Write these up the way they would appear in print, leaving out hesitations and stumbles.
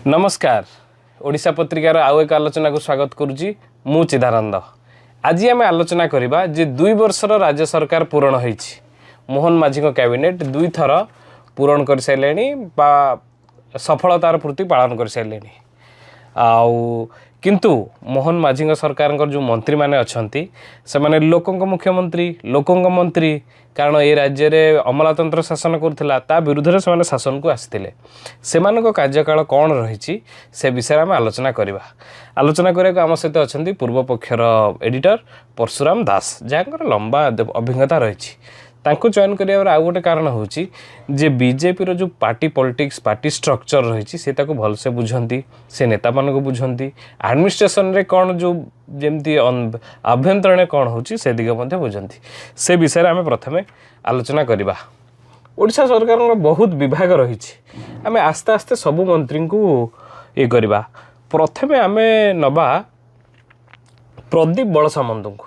नमस्कार ओडिशा पत्रिकार आउ एक आलोचना को स्वागत करुच्ची मु चिदानंद। आज आम आलोचना करबा जे 2 वर्षर राज्य सरकार पूरण होईछि। मोहन माझी कैबिनेट 2 थर पूरण कर सारे बा सफलतार पूर्ति पालन कर सारे आउ किंतु मोहन माझी सरकार जो मंत्री माने अछंती से माने लोकंक मुख्यमंत्री लोकंक मंत्री कारण ए राज्य में अमलातंत्र शासन करुला ता विरुद्ध से शासन को आसते से कार्यकाल कौन रही से विषय में आलोचना करवा। आलोचना करने आम सहित अच्छा पूर्व पक्षर एडिटर परशुराम दास जहाँ लंबा अभिज्ञता रही चयन कर आउ गोटे कारण हूँ जे बीजेपी जो पार्टी पॉलिटिक्स पार्टी स्ट्रक्चर रही से भलसे बुझंती से नेता मान को बुझंती एडमिनिस्ट्रेशन रे कौन जो जमती आभ्यंतरण कौन होची से दिग मध्य बुझंती से विषय आम प्रथमे आलोचना करवा। ओडिशा सरकार बहुत विभाग रही आम आस्ते आस्ते सबु मंत्री को ये करवा। प्रथमे आम नबा प्रदीप बड़सामंत को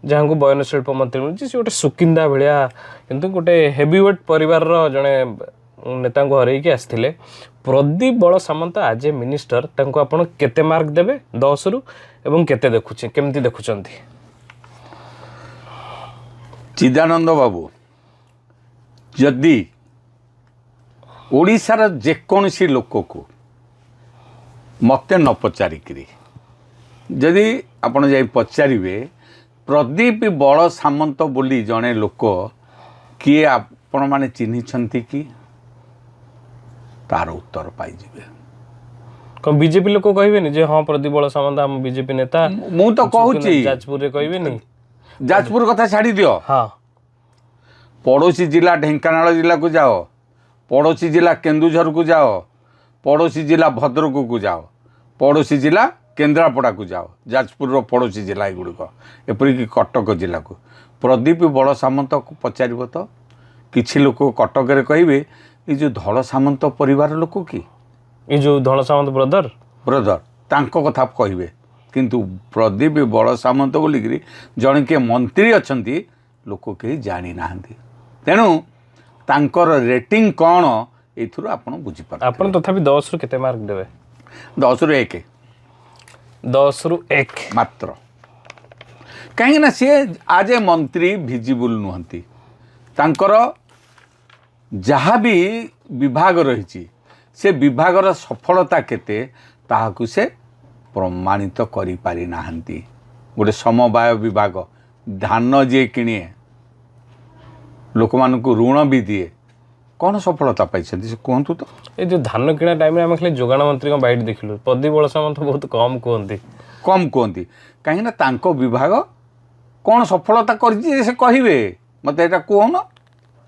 जहाँ को बयन शिल्प मंत्री मिली से गोटे सुकिंदा भाया किंतु गोटे हेवीवेट परिवार जड़े नेता को हरैकी आसते प्रदीप बड़ सामंत आज ए मिनिस्टर तांको आपण केते मार्क देबे 10 रु एवं केते देखुचे केमती देखुचंती? चिदानंद बाबू जदि ओडिशार जेकोसी लोक को मते न पचारिकी जदि आपण जाई पचारिबे प्रदीप बड़ सामंत बोली जड़े लोक किए आपण माने चिन्हिछंती कि तार उत्तर पाइबे। कौन बीजेपी लोक कहबेनी जे हाँ प्रदीप बड़ सामंत हम बीजेपी नेता मु तो कहूची जाजपुर रे कहबेनी जाजपुर कथा छाड़ी दियो। हाँ पड़ोसी जिला ढेंकानाल जिला को जाओ, पड़ोसी जिला केन्दुझर को जाओ, पड़ोसी जिला भद्रक को जाओ, पड़ोसी जिला केन्द्रापड़ा को जाओ, जाजपुर पड़ोसी जिला एगुड़िक एपरिक कटक जिला को प्रदीप बड़ सामंत को पचार तो किसी लोक कटक कहे ये जो धड़ सामंत परिवार लोक कि ये जो धड़ सामंत ब्रदर तांको कथा कहे किंतु प्रदीप बड़ सामंत बोलिकी जड़े किए मंत्री अच्छा लोक कहीं जानी ना तेणु तांकर रेटिंग कौन एथुरु आपण बुझीपार आपण तथापि 10 रु केते मार्क देबे? 10 रु 1 10 रु 1 मात्र कहीं ना सी आज ए मंत्री भिजिबल नुहंती तांकर जहाँ भी विभाग रही से विभागर सफलता केते ताहाकु से प्रमाणित करि पारि नाहंती। गोटे समवाय विभाग धान जे किणे लोक मान को ऋण भी दिए कौन सफलता पाई से कहतु तो? ये जो धान किणा टाइम में आम खाली जोगाण मंत्री बाइट देखिलु प्रदीप बड़ सामंत बहुत कम कहती कहीं तांको विभाग कौन सफलता कर कहे मत एटा कहन।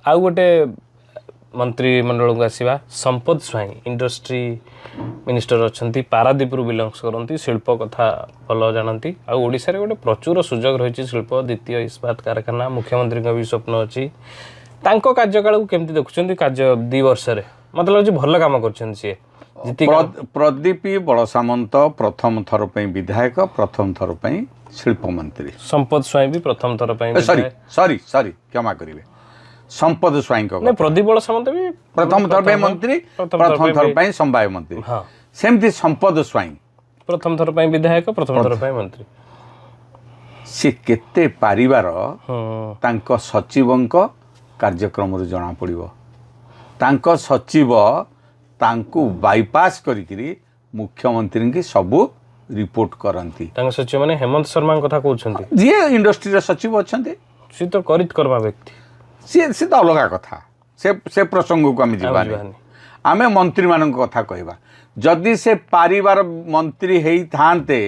आउ गोटे मंत्रिमंडल को आसवा संपद स्वाई इंडस्ट्री मिनिस्टर अच्छा पारादीप बिलंग्स करती शिल्प कथा भल जानती आड़शा गोटे प्रचुर सुजोग रही शिल्प द्वितीय इस्पात कारखाना मुख्यमंत्री भी स्वप्न अच्छी कार्यकाल को केमती देखुं कार्य 2 वर्ष मतलब लगे भल कम कर प्रदीप बड़ सामंत प्रथम थर पे विधायक प्रथम थर पे शिल्प मंत्री संपद स्वाई भी प्रथम थर पे सॉरी क्षमा करेंगे संपद स्वाई प्रदीप बड़ सामंत भी प्रथम थर पे मंत्री प्रथम थर पे संवाय मंत्री सेमती संपद स्वाई प्रथम थर पे विधायक प्रथम थर पे मंत्री से केते पारिवार तांको सचिवंक कार्यक्रम जना पड़िबो तांको सचिव तांको बाईपास करिकरी मुख्यमंत्री की सबू रिपोर्ट करती सचिव माने हेमंत शर्मा कथा कहउछन्ती जी इंडस्ट्री सचिव अच्छे सी तो करित करबा व्यक्ति सी तो अलग कथा से प्रसंग को आम जीवानी आम मंत्री मान कथा कहवा जदि से पारिवार मंत्री हेई थांते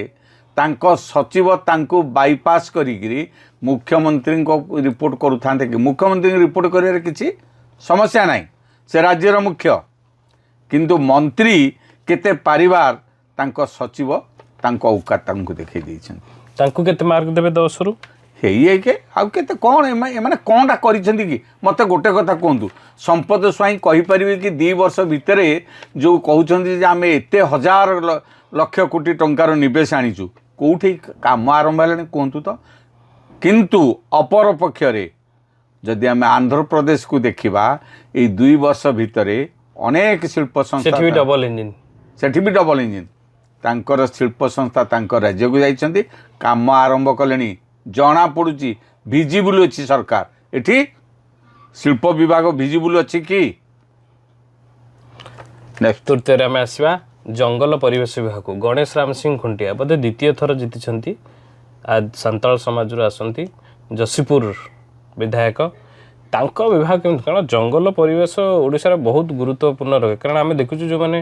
तांको सचिव तांको बाईपास करिकरी मुख्यमंत्री को रिपोर्ट करूथांते कि मुख्यमंत्री रिपोर्ट करियर किछि समस्या नहीं से राज्यर मुख्य किंतु मंत्री केते पारिवार तांको सचिव तांको औकात तांको देखै दैछन तांको केते मार्क देबे 10 रु हेई के आउ केते कोन एमाने कोनटा करिसेंती कि मते गोटे कथा कहंतु संपद स्वाई कहि परिबे कि 2 वर्ष भितरे जो कहउछन्ती जे आमे एते हजार लक्ष कोटी टंकार निवेश आनिचु कोठी काम आरंभ हेलानी कहंतु तो किंतु अपर पक्षरे जदि आमे आंध्र प्रदेश को देखिबा ए 2 वर्ष भितरे अनेक शिल्प संस्था डबल इंजिन ସେଠି ବି ଡବଲ ଇଞ୍ଜିନ୍ ତାଙ୍କର ଶିଳ୍ପ ସଂସ୍ଥା ତାଙ୍କ ରାଜ୍ୟକୁ ଯାଇଛନ୍ତି କାମ ଆରମ୍ଭ କଲେଣି ଜଣାପଡ଼ୁଛି ଭିଜିବୁଲ୍ ଅଛି ସରକାର ଏଠି ଶିଳ୍ପ ବିଭାଗ ଭିଜିବୁଲ୍ ଅଛି କି ନେକ୍ସଟ ତୃତୀୟରେ ଆମେ ଆସିବା ଜଙ୍ଗଲ ପରିବେଶ ବିଭାଗକୁ ଗଣେଶ ରାମ ସିଂ ଖୁଣ୍ଟିଆ ବୋଧେ ଦ୍ୱିତୀୟ ଥର ଜିତିଛନ୍ତି ସାନ୍ତାଳ ସମାଜରୁ ଆସନ୍ତି ଯଶୀପୁର ବିଧାୟକ ତାଙ୍କ ବିଭାଗ କେମିତି କାରଣ ଜଙ୍ଗଲ ପରିବେଶ ଓଡ଼ିଶାର ବହୁତ ଗୁରୁତ୍ୱପୂର୍ଣ୍ଣ ରହେ କାରଣ ଆମେ ଦେଖୁଛୁ ଯେଉଁମାନେ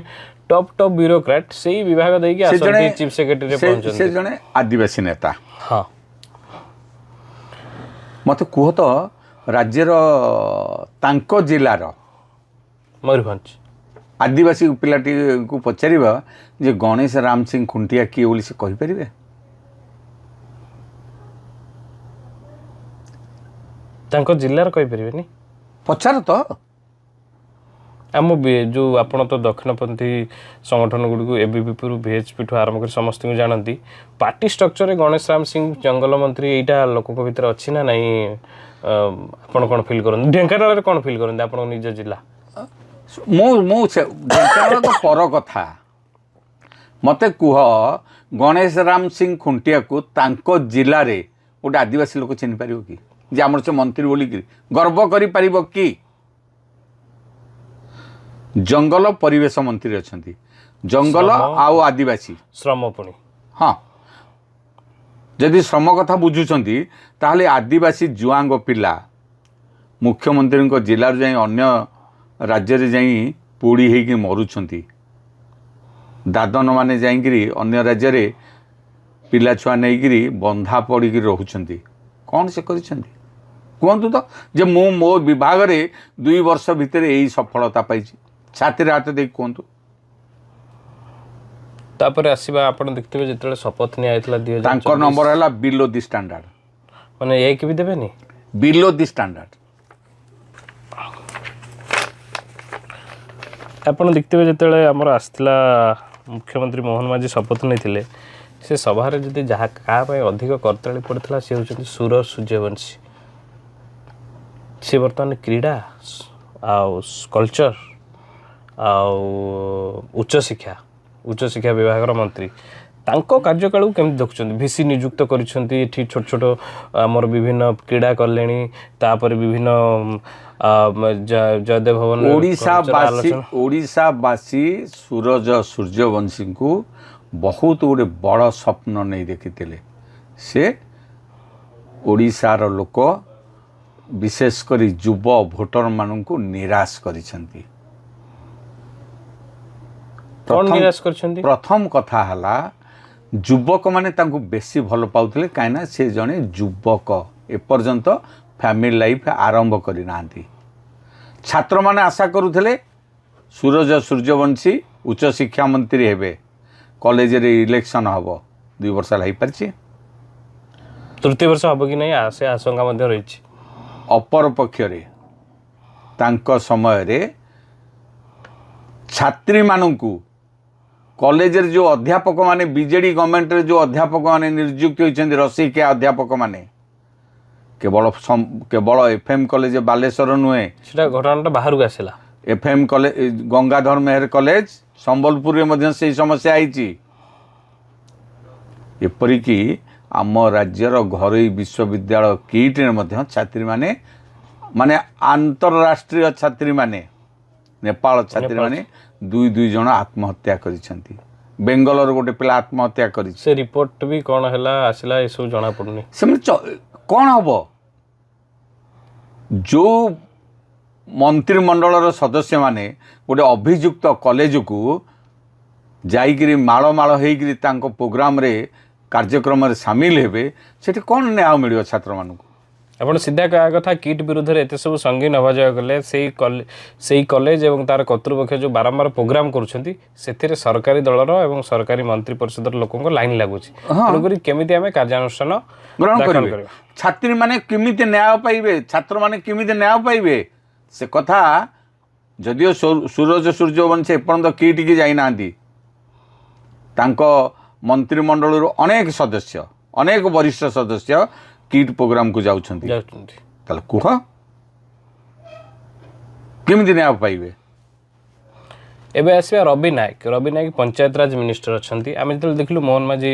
ଟପ୍ ବ୍ୟୁରୋକ୍ରାଟ୍ ସେଇ ବିଭାଗ ଦେଇକି ଆସନ୍ତି ଚିଫ୍ ସେକ୍ରେଟାରୀରେ ପହଞ୍ଚନ୍ତି ସେ ଜଣେ ଆଦିବାସୀ ନେତା ହଁ ମୋତେ କୁହ ତ ରାଜ୍ୟର ତାଙ୍କ ଜିଲ୍ଲାର ମୟୂରଭଞ୍ଜ ଆଦିବାସୀ ପିଲାଟିକୁ ପଚାରିବ ଯେ ଗଣେଶ ରାମ ସିଂ ଖୁଣ୍ଟିଆ କିଏ ବୋଲି ସେ କହିପାରିବେ ତାଙ୍କ ଜିଲ୍ଲାର କହିପାରିବେନି ପଚାର ତ ଆମ ଯେଉଁ ଆପଣ ତ ଦକ୍ଷିଣପନ୍ଥୀ ସଂଗଠନ ଗୁଡ଼ିକୁ ଏବିଭିପିରୁ ଭିଏଚ୍ପିଠୁ ଆରମ୍ଭ କରି ସମସ୍ତଙ୍କୁ ଜାଣନ୍ତି ପାର୍ଟି ଷ୍ଟ୍ରକ୍ଚରରେ ଗଣେଶ ରାମ ସିଂ ଜଙ୍ଗଲ ମନ୍ତ୍ରୀ ଏଇଟା ଲୋକଙ୍କ ଭିତରେ ଅଛି ନା ନାହିଁ ଆପଣ କ'ଣ ଫିଲ୍ କରନ୍ତି ଢେଙ୍କାନାଳରେ କ'ଣ ଫିଲ୍ କରନ୍ତି ଆପଣଙ୍କ ନିଜ ଜିଲ୍ଲା ମୁଁ ଢେଙ୍କାନାଳ ତ ପର କଥା ମୋତେ କୁହ ଗଣେଶ ରାମ ସିଂ ଖୁଣ୍ଟିଆକୁ ତାଙ୍କ ଜିଲ୍ଲାରେ ଗୋଟେ ଆଦିବାସୀ ଲୋକ ଚିହ୍ନିପାରିବ କି ଯେ ଆମର ସେ ମନ୍ତ୍ରୀ ବୋଲିକିରି ଗର୍ବ କରିପାରିବ କି ଜଙ୍ଗଲ ପରିବେଶ ମନ୍ତ୍ରୀ ଅଛନ୍ତି ଜଙ୍ଗଲ ଆଉ ଆଦିବାସୀ ଶ୍ରମ ପୁଣି ହଁ ଯଦି ଶ୍ରମ କଥା ବୁଝୁଛନ୍ତି ତାହେଲେ ଆଦିବାସୀ ଜୁଆଙ୍ଗ ପିଲା ମୁଖ୍ୟମନ୍ତ୍ରୀଙ୍କ ଜିଲ୍ଲାରୁ ଯାଇ ଅନ୍ୟ ରାଜ୍ୟରେ ଯାଇ ପୋଡ଼ି ହେଇକି ମରୁଛନ୍ତି ଦାଦନମାନେ ଯାଇକିରି ଅନ୍ୟ ରାଜ୍ୟରେ ପିଲାଛୁଆ ନେଇକିରି ବନ୍ଧା ପଡ଼ିକି ରହୁଛନ୍ତି କ'ଣ ସେ କରିଛନ୍ତି କୁହନ୍ତୁ ତ ଯେ ମୁଁ ମୋ ବିଭାଗରେ 2 ବର୍ଷ ଭିତରେ ଏଇ ସଫଳତା ପାଇଛି ଛାତିରେ ହାତ ଦେଇ କୁହନ୍ତୁ ତାପରେ ଆସିବା ଆପଣ ଦେଖିଥିବେ ଯେତେବେଳେ ଶପଥ ନିଆଯାଇଥିଲା ତାଙ୍କ ନମ୍ବର ହେଲା ବିଲୋ ଦି ଷ୍ଟାଣ୍ଡାର୍ଡ ମାନେ ଏକ ବି ଦେବେନି ବିଲୋ ଦି ଷ୍ଟାଣ୍ଡାର୍ଡ ଆପଣ ଦେଖିଥିବେ ଯେତେବେଳେ ଆମର ଆସିଥିଲା ମୁଖ୍ୟମନ୍ତ୍ରୀ ମୋହନ ମାଝୀ ଶପଥ ନେଇଥିଲେ ସେ ସଭାରେ ଯଦି ଯାହା କାହା ପାଇଁ ଅଧିକ କରତାଳି ପଡ଼ିଥିଲା ସେ ହେଉଛନ୍ତି ସୁର ସୂର୍ଯ୍ୟବଂଶୀ ସେ ବର୍ତ୍ତମାନ କ୍ରୀଡ଼ା ଆଉ କଲଚର ଆଉ ଉଚ୍ଚଶିକ୍ଷା ବିଭାଗର ମନ୍ତ୍ରୀ ତାଙ୍କ କାର୍ଯ୍ୟକାଳକୁ କେମିତି ଦେଖୁଛନ୍ତି ଭିସି ନିଯୁକ୍ତ କରିଛନ୍ତି ଏଠି ଛୋଟ ଛୋଟ ଆମର ବିଭିନ୍ନ କ୍ରୀଡ଼ା କଲେଣି ତାପରେ ବିଭିନ୍ନ ଜୟଦେବ ଭବନ ଓଡ଼ିଶାବାସୀ ସୁରଜ ସୂର୍ଯ୍ୟବଂଶୀଙ୍କୁ ବହୁତ ଗୋଟେ ବଡ଼ ସ୍ୱପ୍ନ ନେଇ ଦେଖିଥିଲେ ସେ ଓଡ଼ିଶାର ଲୋକ ବିଶେଷ କରି ଯୁବ ଭୋଟରମାନଙ୍କୁ ନିରାଶ କରିଛନ୍ତି ପ୍ରଥମ କଥା ହେଲା ଯୁବକମାନେ ତାଙ୍କୁ ବେଶୀ ଭଲ ପାଉଥିଲେ କାହିଁକିନା ସେ ଜଣେ ଯୁବକ ଏପର୍ଯ୍ୟନ୍ତ ଫ୍ୟାମିଲି ଲାଇଫ୍ ଆରମ୍ଭ କରିନାହାନ୍ତି ଛାତ୍ରମାନେ ଆଶା କରୁଥିଲେ ସୁରଜ ସୂର୍ଯ୍ୟବଂଶୀ ଉଚ୍ଚଶିକ୍ଷା ମନ୍ତ୍ରୀ ହେବେ କଲେଜରେ ଇଲେକ୍ସନ୍ ହେବ 2 ବର୍ଷ ହେଲା ହେଇପାରିଛି ତୃତୀୟ ବର୍ଷ ହେବ କି ନାହିଁ ସେ ଆଶଙ୍କା ମଧ୍ୟ ରହିଛି ଅପର ପକ୍ଷରେ ତାଙ୍କ ସମୟରେ ଛାତ୍ରୀମାନଙ୍କୁ କଲେଜରେ ଯେଉଁ ଅଧ୍ୟାପକମାନେ ବିଜେଡ଼ି ଗଭର୍ଣ୍ଣମେଣ୍ଟରେ ଯେଉଁ ଅଧ୍ୟାପକମାନେ ନିଯୁକ୍ତ ହୋଇଛନ୍ତି ରସିକିଆ ଅଧ୍ୟାପକମାନେ କେବଳ ଏଫ୍ଏମ୍ କଲେଜ ବାଲେଶ୍ୱର ନୁହେଁ ସେଟା ଘଟଣାଟା ବାହାରକୁ ଆସିଲା FM college Gangadhar Meher college ସମ୍ବଲପୁରରେ ମଧ୍ୟ ସେହି ସମସ୍ୟା ହେଇଛି ଏପରିକି ଆମ ରାଜ୍ୟର ଘରୋଇ ବିଶ୍ୱବିଦ୍ୟାଳୟ କିଟ୍ରେ ମଧ୍ୟ ଛାତ୍ରୀମାନେ ମାନେ ଆନ୍ତଃରାଷ୍ଟ୍ରୀୟ ଛାତ୍ରୀମାନେ ନେପାଳ ଛାତ୍ରୀମାନେ 2 ଜଣ ଆତ୍ମହତ୍ୟା କରିଛନ୍ତି ବେଙ୍ଗଲର ଗୋଟେ ପିଲା ଆତ୍ମହତ୍ୟା କରିଛି ସେ ରିପୋର୍ଟ ବି କ'ଣ ହେଲା ଆସିଲା ଏସବୁ ଜଣାପଡ଼ୁନି ସେମାନେ କ'ଣ ହେବ ଯେଉଁ ମନ୍ତ୍ରିମଣ୍ଡଳର ସଦସ୍ୟମାନେ ଗୋଟେ ଅଭିଯୁକ୍ତ କଲେଜକୁ ଯାଇକିରି ମାଳ ହେଇକିରି ତାଙ୍କ ପ୍ରୋଗ୍ରାମରେ କାର୍ଯ୍ୟକ୍ରମରେ ସାମିଲ ହେବେ ସେଠି କ'ଣ ନ୍ୟାୟ ମିଳିବ ଛାତ୍ରମାନଙ୍କୁ ଆପଣ ସିଧା କହିବା କଥା କିଟ୍ ବିରୁଦ୍ଧରେ ଏତେ ସବୁ ସଙ୍ଗୀନ ଅଭିଯୋଗ କଲେ ସେଇ କଲେଜ ଏବଂ ତାର କର୍ତ୍ତୃପକ୍ଷ ଯେଉଁ ବାରମ୍ବାର ପ୍ରୋଗ୍ରାମ କରୁଛନ୍ତି ସେଥିରେ ସରକାରୀ ଦଳର ଏବଂ ସରକାରୀ ମନ୍ତ୍ରୀ ପରିଷଦର ଲୋକଙ୍କ ଲାଇନ୍ ଲାଗୁଛି ତେଣୁକରି କେମିତି ଆମେ କାର୍ଯ୍ୟାନୁଷ୍ଠାନ ଗ୍ରହଣ କରିବେ ଛାତ୍ରୀମାନେ କେମିତି ନ୍ୟାୟ ପାଇବେ ଛାତ୍ରମାନେ କେମିତି ନ୍ୟାୟ ପାଇବେ ସେ କଥା ଯଦିଓ ସୁରଜ ସୂର୍ଯ୍ୟବଂଶୀ ଏପର୍ଯ୍ୟନ୍ତ କିଟ୍କି ଯାଇନାହାନ୍ତି ତାଙ୍କ ମନ୍ତ୍ରିମଣ୍ଡଳରୁ ଅନେକ ସଦସ୍ୟ ଅନେକ ବରିଷ୍ଠ ସଦସ୍ୟ କିଟ୍ ପ୍ରୋଗ୍ରାମକୁ ଯାଉଛନ୍ତି ତାହେଲେ କୁହ କେମିତି ନ୍ୟାୟ ପାଇବେ ଏବେ ଆସିବା ରବି ନାୟକ ପଞ୍ଚାୟତରାଜ ମିନିଷ୍ଟର ଅଛନ୍ତି। ଆମେ ଯେତେବେଳେ ଦେଖିଲୁ ମୋହନ ମାଝୀ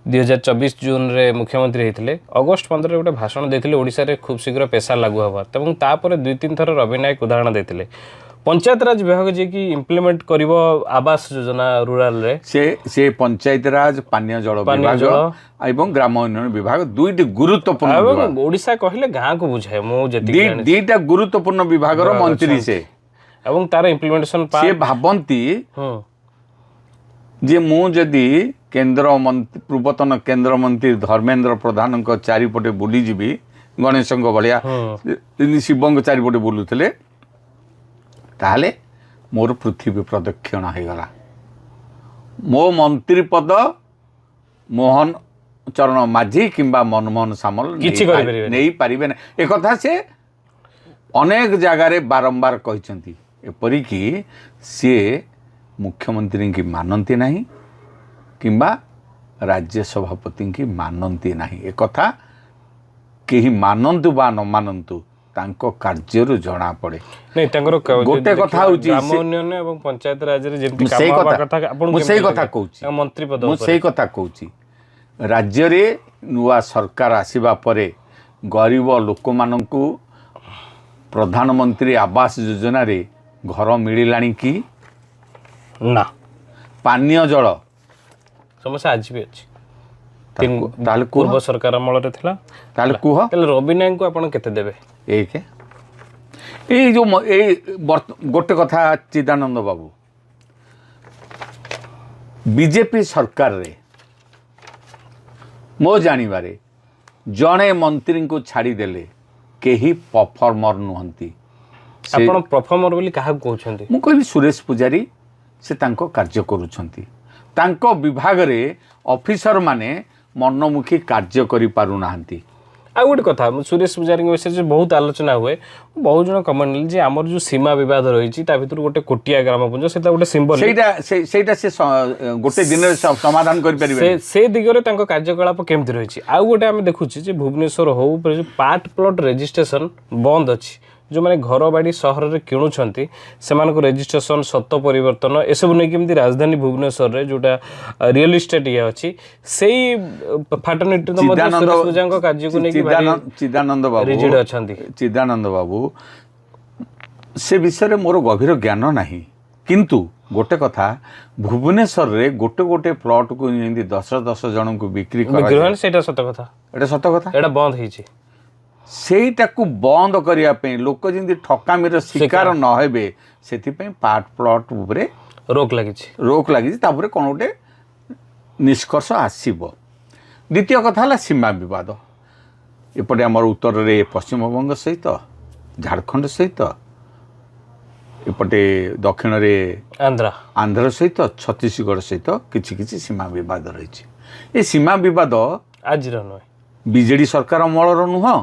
2024 ଜୁନରେ ମୁଖ୍ୟମନ୍ତ୍ରୀ ହେଇଥିଲେ, ଅଗଷ୍ଟ 15ରେ ଗୋଟେ ଭାଷଣ ଦେଇଥିଲେ ଓଡ଼ିଶାରେ ଖୁବ୍ ଶୀଘ୍ର ପେସା ଲାଗୁ ହେବ, ଏବଂ ତାପରେ 2-3 ଥର ରବି ନାୟକ ଉଦାହରଣ ଦେଇଥିଲେ। ପଞ୍ଚାୟତରାଜ ବିଭାଗ ଯିଏକି ଇମ୍ପ୍ଲିମେଣ୍ଟ କରିବ ଆବାସ ଯୋଜନା ରୁରାଲରେ, ସେ ପଞ୍ଚାୟତରାଜ, ପାନୀୟ ଜଳ ବିଭାଗ ଏବଂ ଗ୍ରାମ ଉନ୍ନୟନ ବିଭାଗ ଦୁଇଟି ଗୁରୁତ୍ୱପୂର୍ଣ୍ଣ ବିଭାଗ। ଓଡ଼ିଶା କହିଲେ ଗାଁକୁ ବୁଝାଏ। ମୁଁ ଯେତିକି ଜାଣିଛି ଦିଟା ଗୁରୁତ୍ୱପୂର୍ଣ୍ଣ ବିଭାଗର ମନ୍ତ୍ରୀ ସେ, ଏବଂ ତାର ଇମ୍ପ୍ଲିମେଣ୍ଟେସନ ସେ ଭାବନ୍ତି ଯେ ମୁଁ ଯଦି ପୂର୍ବତନ କେନ୍ଦ୍ରମନ୍ତ୍ରୀ ଧର୍ମେନ୍ଦ୍ର ପ୍ରଧାନଙ୍କ ଚାରିପଟେ ବୁଲିଯିବି, ଗଣେଶଙ୍କ ଭଳିଆ ଶିବଙ୍କ ଚାରିପଟେ ବୁଲୁଥିଲେ, ତାହେଲେ ମୋର ପୃଥିବୀ ପ୍ରଦକ୍ଷିଣ ହେଇଗଲା। ମୋ ମନ୍ତ୍ରୀ ପଦ ମୋହନ ଚରଣ ମାଝୀ କିମ୍ବା ମନମୋହନ ସାମଲ କିଛି ନେଇପାରିବେ ନା। ଏକଥା ସେ ଅନେକ ଜାଗାରେ ବାରମ୍ବାର କହିଛନ୍ତି। ଏପରିକି ସିଏ ମୁଖ୍ୟମନ୍ତ୍ରୀଙ୍କୁ ମାନନ୍ତି ନାହିଁ କିମ୍ବା ରାଜ୍ୟ ସଭାପତିଙ୍କୁ ମାନନ୍ତି ନାହିଁ। ଏକଥା କେହି ମାନନ୍ତୁ ବା ନ ମାନନ୍ତୁ ତାଙ୍କ କାର୍ଯ୍ୟରୁ ଜଣା ପଡ଼େ। ଗୋଟେ କଥା ହେଉଛି ଗ୍ରାମ ଉନ୍ନୟନ ଏବଂ ପଞ୍ଚାୟତ ରାଜରେ ଯେମିତି ମୁଁ ସେଇ କଥା କହୁଛି ମନ୍ତ୍ରୀ ପଦ ମୁଁ ସେଇ କଥା କହୁଛି। ରାଜ୍ୟରେ ନୂଆ ସରକାର ଆସିବା ପରେ ଗରିବ ଲୋକମାନଙ୍କୁ ପ୍ରଧାନମନ୍ତ୍ରୀ ଆବାସ ଯୋଜନାରେ ଘର ମିଳିଲାଣି କି ନା? ପାନୀୟ ଜଳ ସମସ୍ୟା ଆଜି ବି ଅଛି। ତାହେଲେ ପୂର୍ବ ସରକାର ଅମଳରେ ଥିଲା। ତାହେଲେ କୁହ, ତାହେଲେ ରବି ନାୟକଙ୍କୁ ଆପଣ କେତେ ଦେବେ? ଏଇ ଯେଉଁ ଗୋଟେ କଥା ଚିଦାନନ୍ଦ ବାବୁ, ବିଜେପି ସରକାରରେ ମୋ ଜାଣିବାରେ ଜଣେ ମନ୍ତ୍ରୀଙ୍କୁ ଛାଡ଼ିଦେଲେ କେହି ପରଫର୍ମର ନୁହନ୍ତି। ଆପଣ ପରଫର୍ମର ବୋଲି କାହାକୁ କହୁଛନ୍ତି? ମୁଁ କହିବି ସୁରେଶ ପୂଜାରୀ, ସେ ତାଙ୍କ କାର୍ଯ୍ୟ କରୁଛନ୍ତି। ତାଙ୍କ ବିଭାଗରେ ଅଫିସରମାନେ ମନମୁଖୀ କାର୍ଯ୍ୟ କରିପାରୁନାହାନ୍ତି। ଆଉ ଗୋଟେ କଥା, ସୁରେଶ ପୂଜାରୀଙ୍କ ବିଷୟରେ ବହୁତ ଆଲୋଚନା ହୁଏ। ବହୁତ ଜଣ କମେଣ୍ଟ ନେଲେ ଯେ ଆମର ଯେଉଁ ସୀମା ବିବାଦ ରହିଛି ତା ଭିତରୁ ଗୋଟେ କୋଟିଆ ଗ୍ରାମପୁଞ୍ଜ, ସେଟା ଗୋଟେ ସିମ୍ବଲ, ସେଇଟା ସେ ଗୋଟେ ଦିନରେ ସମାଧାନ କରିପାରିବେ। ସେ ଦିଗରେ ତାଙ୍କ କାର୍ଯ୍ୟକଳାପ କେମିତି ରହିଛି? ଆଉ ଗୋଟେ ଆମେ ଦେଖୁଛୁ ଯେ ଭୁବନେଶ୍ୱର ହଉ, ପାର୍ଟ ପ୍ଲଟ୍ ରେଜିଷ୍ଟ୍ରେସନ ବନ୍ଦ ଅଛି। ଯେଉଁମାନେ ଘର ବାଡ଼ି ସହରରେ କିଣୁଛନ୍ତି ସେମାନଙ୍କ ରେଜିଷ୍ଟ୍ରେସନ, ସତ ପରିବର୍ତ୍ତନ ଏସବୁ ନେଇକି ଏମିତି ରାଜଧାନୀ ଭୁବନେଶ୍ୱରରେ ଯେଉଁଟା ରିଅଲ ଇଷ୍ଟେଟ୍ ଇଏ ଅଛି, ସେଇ ଫାଟନିଟି ପୂଜାଙ୍କ କାର୍ଯ୍ୟକୁ ନେଇକି ରିଜିଡ୍ ଅଛନ୍ତି। ଚିଦାନନ୍ଦ ବାବୁ, ସେ ବିଷୟରେ ମୋର ଗଭୀର ଜ୍ଞାନ ନାହିଁ, କିନ୍ତୁ ଗୋଟେ କଥା, ଭୁବନେଶ୍ୱରରେ ଗୋଟେ ପ୍ଲଟକୁ ଯେମିତି 10 ଜଣଙ୍କୁ ବିକ୍ରି କରାଯାଏ, ସେଇଟା ସତ କଥା। ଏଇଟା ସତ କଥା, ଏଇଟା ବନ୍ଦ ହେଇଛି। ସେଇଟାକୁ ବନ୍ଦ କରିବା ପାଇଁ, ଲୋକ ଯେମିତି ଠକାମିର ଶିକାର ନ ହେବେ, ସେଥିପାଇଁ ପାର୍ଟ ପ୍ଲଟ୍ ଉପରେ ରୋକ ଲାଗିଛି। ତାପରେ କ'ଣ ଗୋଟେ ନିଷ୍କର୍ଷ ଆସିବ। ଦ୍ୱିତୀୟ କଥା ହେଲା ସୀମା ବିବାଦ। ଏପଟେ ଆମର ଉତ୍ତରରେ ପଶ୍ଚିମବଙ୍ଗ ସହିତ, ଝାଡ଼ଖଣ୍ଡ ସହିତ, ଏପଟେ ଦକ୍ଷିଣରେ ଆନ୍ଧ୍ର ସହିତ, ଛତିଶଗଡ଼ ସହିତ କିଛି ସୀମା ବିବାଦ ରହିଛି। ଏ ସୀମା ବିବାଦ ଆଜିର ନୁହେଁ, ବିଜେଡି ସରକାର ଅମଳର ନୁହଁ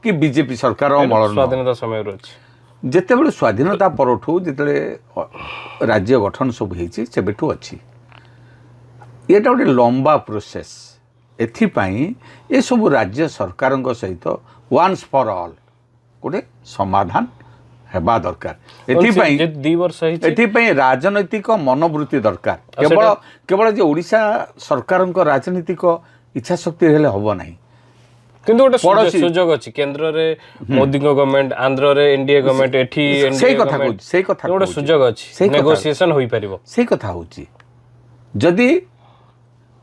କି ବିଜେପି ସରକାର ଅମଳର ନୁହଁ। ସ୍ୱାଧୀନତା ସମୟରୁ ଅଛି। ଯେତେବେଳେ ସ୍ୱାଧୀନତା ପରଠୁ ଯେତେବେଳେ ରାଜ୍ୟ ଗଠନ ସବୁ ହେଇଛି, ସେବେଠୁ ଅଛି। ଏଇଟା ଗୋଟେ ଲମ୍ବା ପ୍ରୋସେସ୍। ଏଥିପାଇଁ ଏସବୁ ରାଜ୍ୟ ସରକାରଙ୍କ ସହିତ ୱାନ୍ସ ଫର୍ ଅଲ୍ ଗୋଟେ ସମାଧାନ ହେବା ଦରକାର। ଏଥିପାଇଁ ରାଜନୈତିକ ମନୋବୃତ୍ତି ଦରକାର। କେବଳ ଯେ ଓଡ଼ିଶା ସରକାରଙ୍କ ରାଜନୈତିକ ଇଚ୍ଛା ଶକ୍ତି ହେଲେ ହେବ ନାହିଁ। କିନ୍ତୁ ଗୋଟେ ସୁଯୋଗ ଅଛି, କେନ୍ଦ୍ରରେ ମୋଦିଙ୍କ ଗଭର୍ଣ୍ଣମେଣ୍ଟ, ଆନ୍ଧ୍ରରେ ଏନଡିଏ ଗଭର୍ଣ୍ଣମେଣ୍ଟ, ଏଠି ସେଇ କଥା ଗୋଟେ ସୁଯୋଗ ଅଛି, ନେଗୋସିଏସନ ହୋଇପାରିବ। ସେଇ କଥା ହେଉଛି, ଯଦି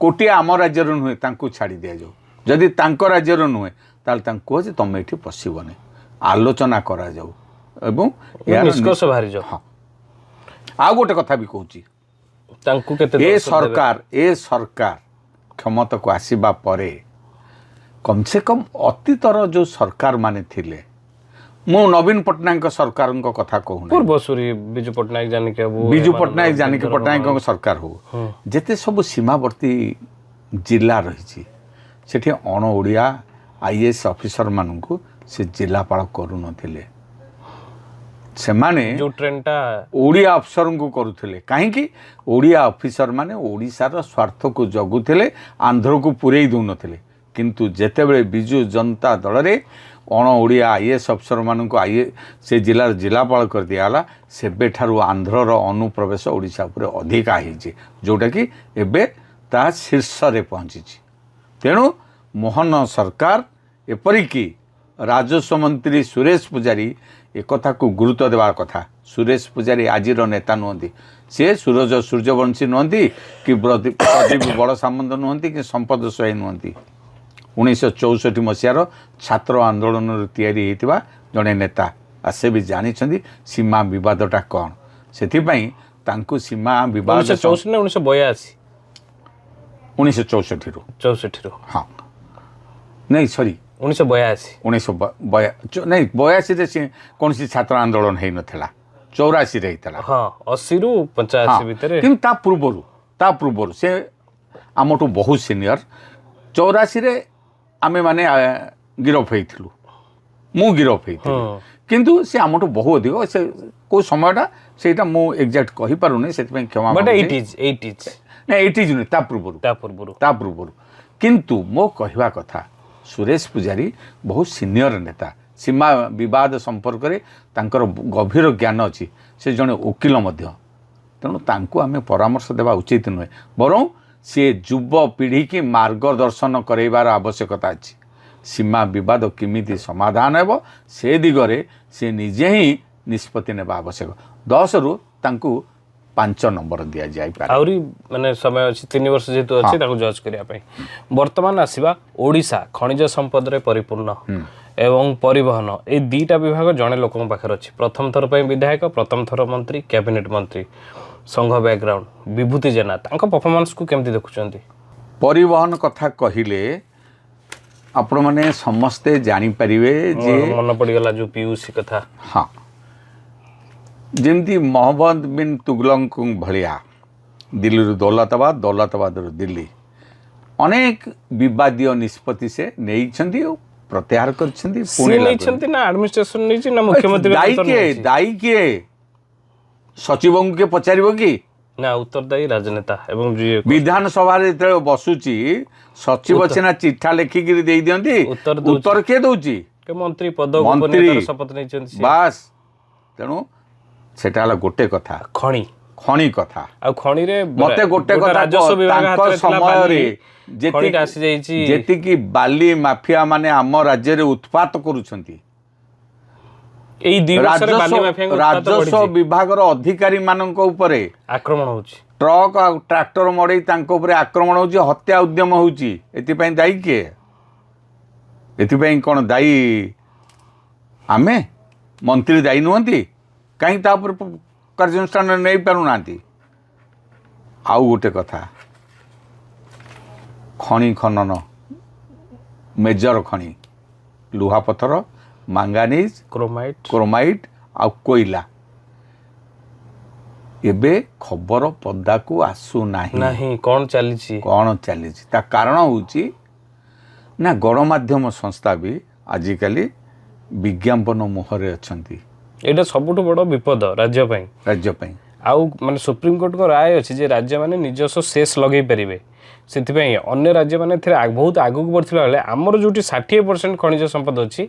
କୋଟିଆ ଆମ ରାଜ୍ୟର ନୁହେଁ ତାଙ୍କୁ ଛାଡ଼ି ଦିଆଯାଉ, ଯଦି ତାଙ୍କ ରାଜ୍ୟର ନୁହେଁ ତାହେଲେ ତାଙ୍କୁ କୁହ ଯେ ତମେ ଏଠି ପଶିବନି, ଆଲୋଚନା କରାଯାଉ ଏବଂ ନିଷ୍କର୍ଷ ବାହାରିଯାଉ। ଆଉ ଗୋଟେ କଥା ବି କହୁଛି, ତାଙ୍କୁ କେତେ ଏ ସରକାର କ୍ଷମତାକୁ ଆସିବା ପରେ କମ୍ ସେ କମ୍ ଅତୀତର ଯେଉଁ ସରକାର ମାନେ ଥିଲେ, ମୁଁ ନବୀନ ପଟ୍ଟନାୟକଙ୍କ ସରକାରଙ୍କ କଥା କହୁନି, ପୂର୍ବସୂରୀ ବିଜୁ ପଟ୍ଟନାୟକ ଜାନକୀ ପଟ୍ଟନାୟକଙ୍କ ସରକାର ହଉ, ଯେତେ ସବୁ ସୀମାବର୍ତ୍ତୀ ଜିଲ୍ଲା ରହିଛି, ସେଠି ଅଣ ଓଡ଼ିଆ IAS ଅଫିସରମାନଙ୍କୁ ସେ ଜିଲ୍ଲାପାଳ କରୁନଥିଲେ। ସେମାନେ ଓଡ଼ିଆ ଅଫିସରଙ୍କୁ କରୁଥିଲେ। କାହିଁକି? ଓଡ଼ିଆ ଅଫିସରମାନେ ଓଡ଼ିଶାର ସ୍ୱାର୍ଥକୁ ଜଗୁଥିଲେ, ଆନ୍ଧ୍ରକୁ ପୂରେଇ ଦେଉନଥିଲେ। କିନ୍ତୁ ଯେତେବେଳେ ବିଜୁ ଜନତା ଦଳରେ ଅଣ ଓଡ଼ିଆ IAS ଅଫିସର ମାନଙ୍କୁ ସେ ଜିଲ୍ଲାର ଜିଲ୍ଲାପାଳ କରିଦିଆଗଲା। ସେବେଠାରୁ ଆନ୍ଧ୍ରର ଅନୁପ୍ରବେଶ ଓଡ଼ିଶା ଉପରେ ଅଧିକା ହେଇଛି, ଯେଉଁଟାକି ଏବେ ତାହା ଶୀର୍ଷରେ ପହଞ୍ଚିଛି। ତେଣୁ ମୋହନ ସରକାର ଏପରିକି ରାଜସ୍ୱ ମନ୍ତ୍ରୀ ସୁରେଶ ପୂଜାରୀ ଏକଥାକୁ ଗୁରୁତ୍ୱ ଦେବା କଥା। ସୁରେଶ ପୂଜାରୀ ଆଜିର ନେତା ନୁହନ୍ତି, ସେ ସୂର୍ଯ୍ୟବଂଶୀ ନୁହନ୍ତି କି ପ୍ରଦୀପ ବଡ଼ ସାମନ୍ତ ନୁହନ୍ତି କି ସମ୍ପଦ ସ୍ୱାଇଁ ନୁହନ୍ତି। 1964 ମସିହାର ଛାତ୍ର ଆନ୍ଦୋଳନରୁ ତିଆରି ହୋଇଥିବା ଜଣେ ନେତା। ଆଉ ସେ ବି ଜାଣିଛନ୍ତି ସୀମା ବିବାଦଟା କ'ଣ। ସେଥିପାଇଁ ତାଙ୍କୁ ସୀମା ବିବାଦ 1964 ନା 1982? 1964ରୁ 64ରୁ ହଁ, ନାଇଁ ସରି 1982 ନାଇଁ 82ରେ ସେ କୌଣସି ଛାତ୍ର ଆନ୍ଦୋଳନ ହେଇନଥିଲା, 84ରେ ହେଇଥିଲା। ହଁ 80ରୁ 85 ଭିତରେ। କିନ୍ତୁ ତା ପୂର୍ବରୁ ସେ ଆମଠୁ ବହୁତ ସିନିୟର। 84ରେ ଆମେମାନେ ଗିରଫ ହେଇଥିଲୁ, ମୁଁ ଗିରଫ ହେଇଥିଲି, କିନ୍ତୁ ସେ ଆମଠୁ ବହୁ ଅଧିକ। ସେ କେଉଁ ସମୟଟା ସେଇଟା ମୁଁ ଏକ୍ଜାକ୍ଟ କହିପାରୁନି, ସେଥିପାଇଁ କ୍ଷମା ନା 80s ନୁହେଁ, ତା ପୂର୍ବରୁ। କିନ୍ତୁ ମୋ କହିବା କଥା ସୁରେଶ ପୂଜାରୀ ବହୁତ ସିନିୟର ନେତା। ସୀମା ବିବାଦ ସମ୍ପର୍କରେ ତାଙ୍କର ଗଭୀର ଜ୍ଞାନ ଅଛି, ସେ ଜଣେ ଓକିଲ ମଧ୍ୟ। ତେଣୁ ତାଙ୍କୁ ଆମେ ପରାମର୍ଶ ଦେବା ଉଚିତ ନୁହେଁ, ବରଂ ସିଏ ଯୁବପିଢ଼ିକି ମାର୍ଗଦର୍ଶନ କରାଇବାର ଆବଶ୍ୟକତା ଅଛି। ସୀମା ବିବାଦ କେମିତି ସମାଧାନ ହେବ ସେ ଦିଗରେ ସେ ନିଜେ ହିଁ ନିଷ୍ପତ୍ତି ନେବା ଆବଶ୍ୟକ। 10ରୁ ତାଙ୍କୁ 5 ନମ୍ବର ଦିଆଯାଇପାରେ। ଆହୁରି ମାନେ ସମୟ ଅଛି, 3 ବର୍ଷ ଯେହେତୁ ଅଛି ତାକୁ ଜଜ୍ କରିବା ପାଇଁ। ବର୍ତ୍ତମାନ ଆସିବା ଓଡ଼ିଶା ଖଣିଜ ସମ୍ପଦରେ ପରିପୂର୍ଣ୍ଣ ଏବଂ ପରିବହନ, এই ଦୁଇଟା ବିଭାଗ ଜଣେ ଲୋକଙ୍କ ପାଖରେ ଅଛି। ପ୍ରଥମ ଥର ପାଇଁ ବିଧାୟକ, ପ୍ରଥମ ଥର ମନ୍ତ୍ରୀ, କ୍ୟାବିନେଟ୍ ମନ୍ତ୍ରୀ, ସଂଘ ବ୍ୟାକଗ୍ରାଉଣ୍ଡ, ବିଭୂତି ଜେନା, ତାଙ୍କ ପରଫର୍ମାନ୍ସକୁ କେମିତି ଦେଖୁଛନ୍ତି? ପରିବହନ କଥା କହିଲେ ଆପଣମାନେ ସମସ୍ତେ ଜାଣିପାରିବେ ଯେ ମନେ ପଡ଼ିଗଲା ଯେଉଁ ପିୟୁସି କଥା। ହଁ, ଯେମିତି ମହମ୍ମଦ ବିନ୍ ତୁଗଲକଙ୍କ ଭଳିଆ ଦିଲ୍ଲୀରୁ ଦୌଲତାବାଦରୁ ଦିଲ୍ଲୀ ଅନେକ ବିବାଦୀୟ ନିଷ୍ପତ୍ତି ସେ ନେଇଛନ୍ତି ଓ ପ୍ରତ୍ୟାହାର କରିଛନ୍ତି। ପୁଣି ନେଇଛନ୍ତି ନା ଆଡମିନିଷ୍ଟ୍ରେସନ ନେଇଛି ନା ମୁଖ୍ୟମନ୍ତ୍ରୀ? ଦାୟୀ କିଏ? ସଚିବଙ୍କୁ କିଏ ପଚାରିବ କି? ନା, ଉତ୍ତରଦାୟୀ ରାଜନେତା। ଏବଂ ବିଧାନସଭାରେ ଯେତେବେଳେ ବସୁଛି ସଚିବ ସିନା ଚିଠା ଲେଖିକିରି ଦେଇ ଦିଅନ୍ତି, ଉତ୍ତର କିଏ ଦଉଛି? ମନ୍ତ୍ରୀ ପଦ ଶପଥ ନେଇଛନ୍ତି ବାସ୍। ତେଣୁ ସେଟା ହେଲା ଗୋଟେ କଥା, ଖଣି କଥା। ଆଉ ଖଣିରେ ମତେ ଗୋଟେ କଥା, ତାଙ୍କ ସମୟରେ ଯେତିକି ବାଲି ମାଫିଆ ମାନେ ଆମ ରାଜ୍ୟରେ ଉତ୍ପାତ କରୁଛନ୍ତି, ରାଜସ୍ୱ ବିଭାଗର ଅଧିକାରୀ ମାନଙ୍କ ଉପରେ ଆକ୍ରମଣ ହଉଛି, ଟ୍ରକ୍ ଆଉ ଟ୍ରାକ୍ଟର ମଡେଇ ତାଙ୍କ ଉପରେ ଆକ୍ରମଣ ହଉଛି, ହତ୍ୟା ଉଦ୍ୟମ ହଉଛି। ଏଥିପାଇଁ ଦାୟୀ କିଏ? ଏଥିପାଇଁ କ'ଣ ଦାୟୀ ଆମେ? ମନ୍ତ୍ରୀ ଦାୟୀ ନୁହନ୍ତି? କାହିଁକି ତା ଉପରେ କାର୍ଯ୍ୟାନୁଷ୍ଠାନ ନେଇପାରୁନାହାନ୍ତି? ଆଉ ଗୋଟେ କଥା, ଖଣି ଖନନ, ମେଜର ଖଣି, ଲୁହାପଥର, ମାଙ୍ଗାନିଜ, କ୍ରୋମାଇଟ୍ ଆଉ କୋଇଲା, ଏବେ ଖବର ପଦାକୁ ଆସୁନାହିଁ। କ'ଣ ଚାଲିଛି? ତା କାରଣ ହେଉଛି ନା ଗଣମାଧ୍ୟମ ସଂସ୍ଥା ବି ଆଜିକାଲି ବିଜ୍ଞାପନ ମୁହଁରେ ଅଛନ୍ତି। ଏଇଟା ସବୁଠୁ ବଡ଼ ବିପଦ ରାଜ୍ୟ ପାଇଁ। ଆଉ ମାନେ ସୁପ୍ରିମକୋର୍ଟଙ୍କ ରାୟ ଅଛି ଯେ ରାଜ୍ୟମାନେ ନିଜସ୍ୱ ସେସ୍ ଲଗାଇ ପାରିବେ। ସେଥିପାଇଁ ଅନ୍ୟ ରାଜ୍ୟମାନେ ଏଥିରେ ବହୁତ ଆଗକୁ ବଢ଼ିଥିଲା ବେଳେ ଆମର ଯେଉଁଠି 60% ଖଣିଜ ସମ୍ପଦ ଅଛି,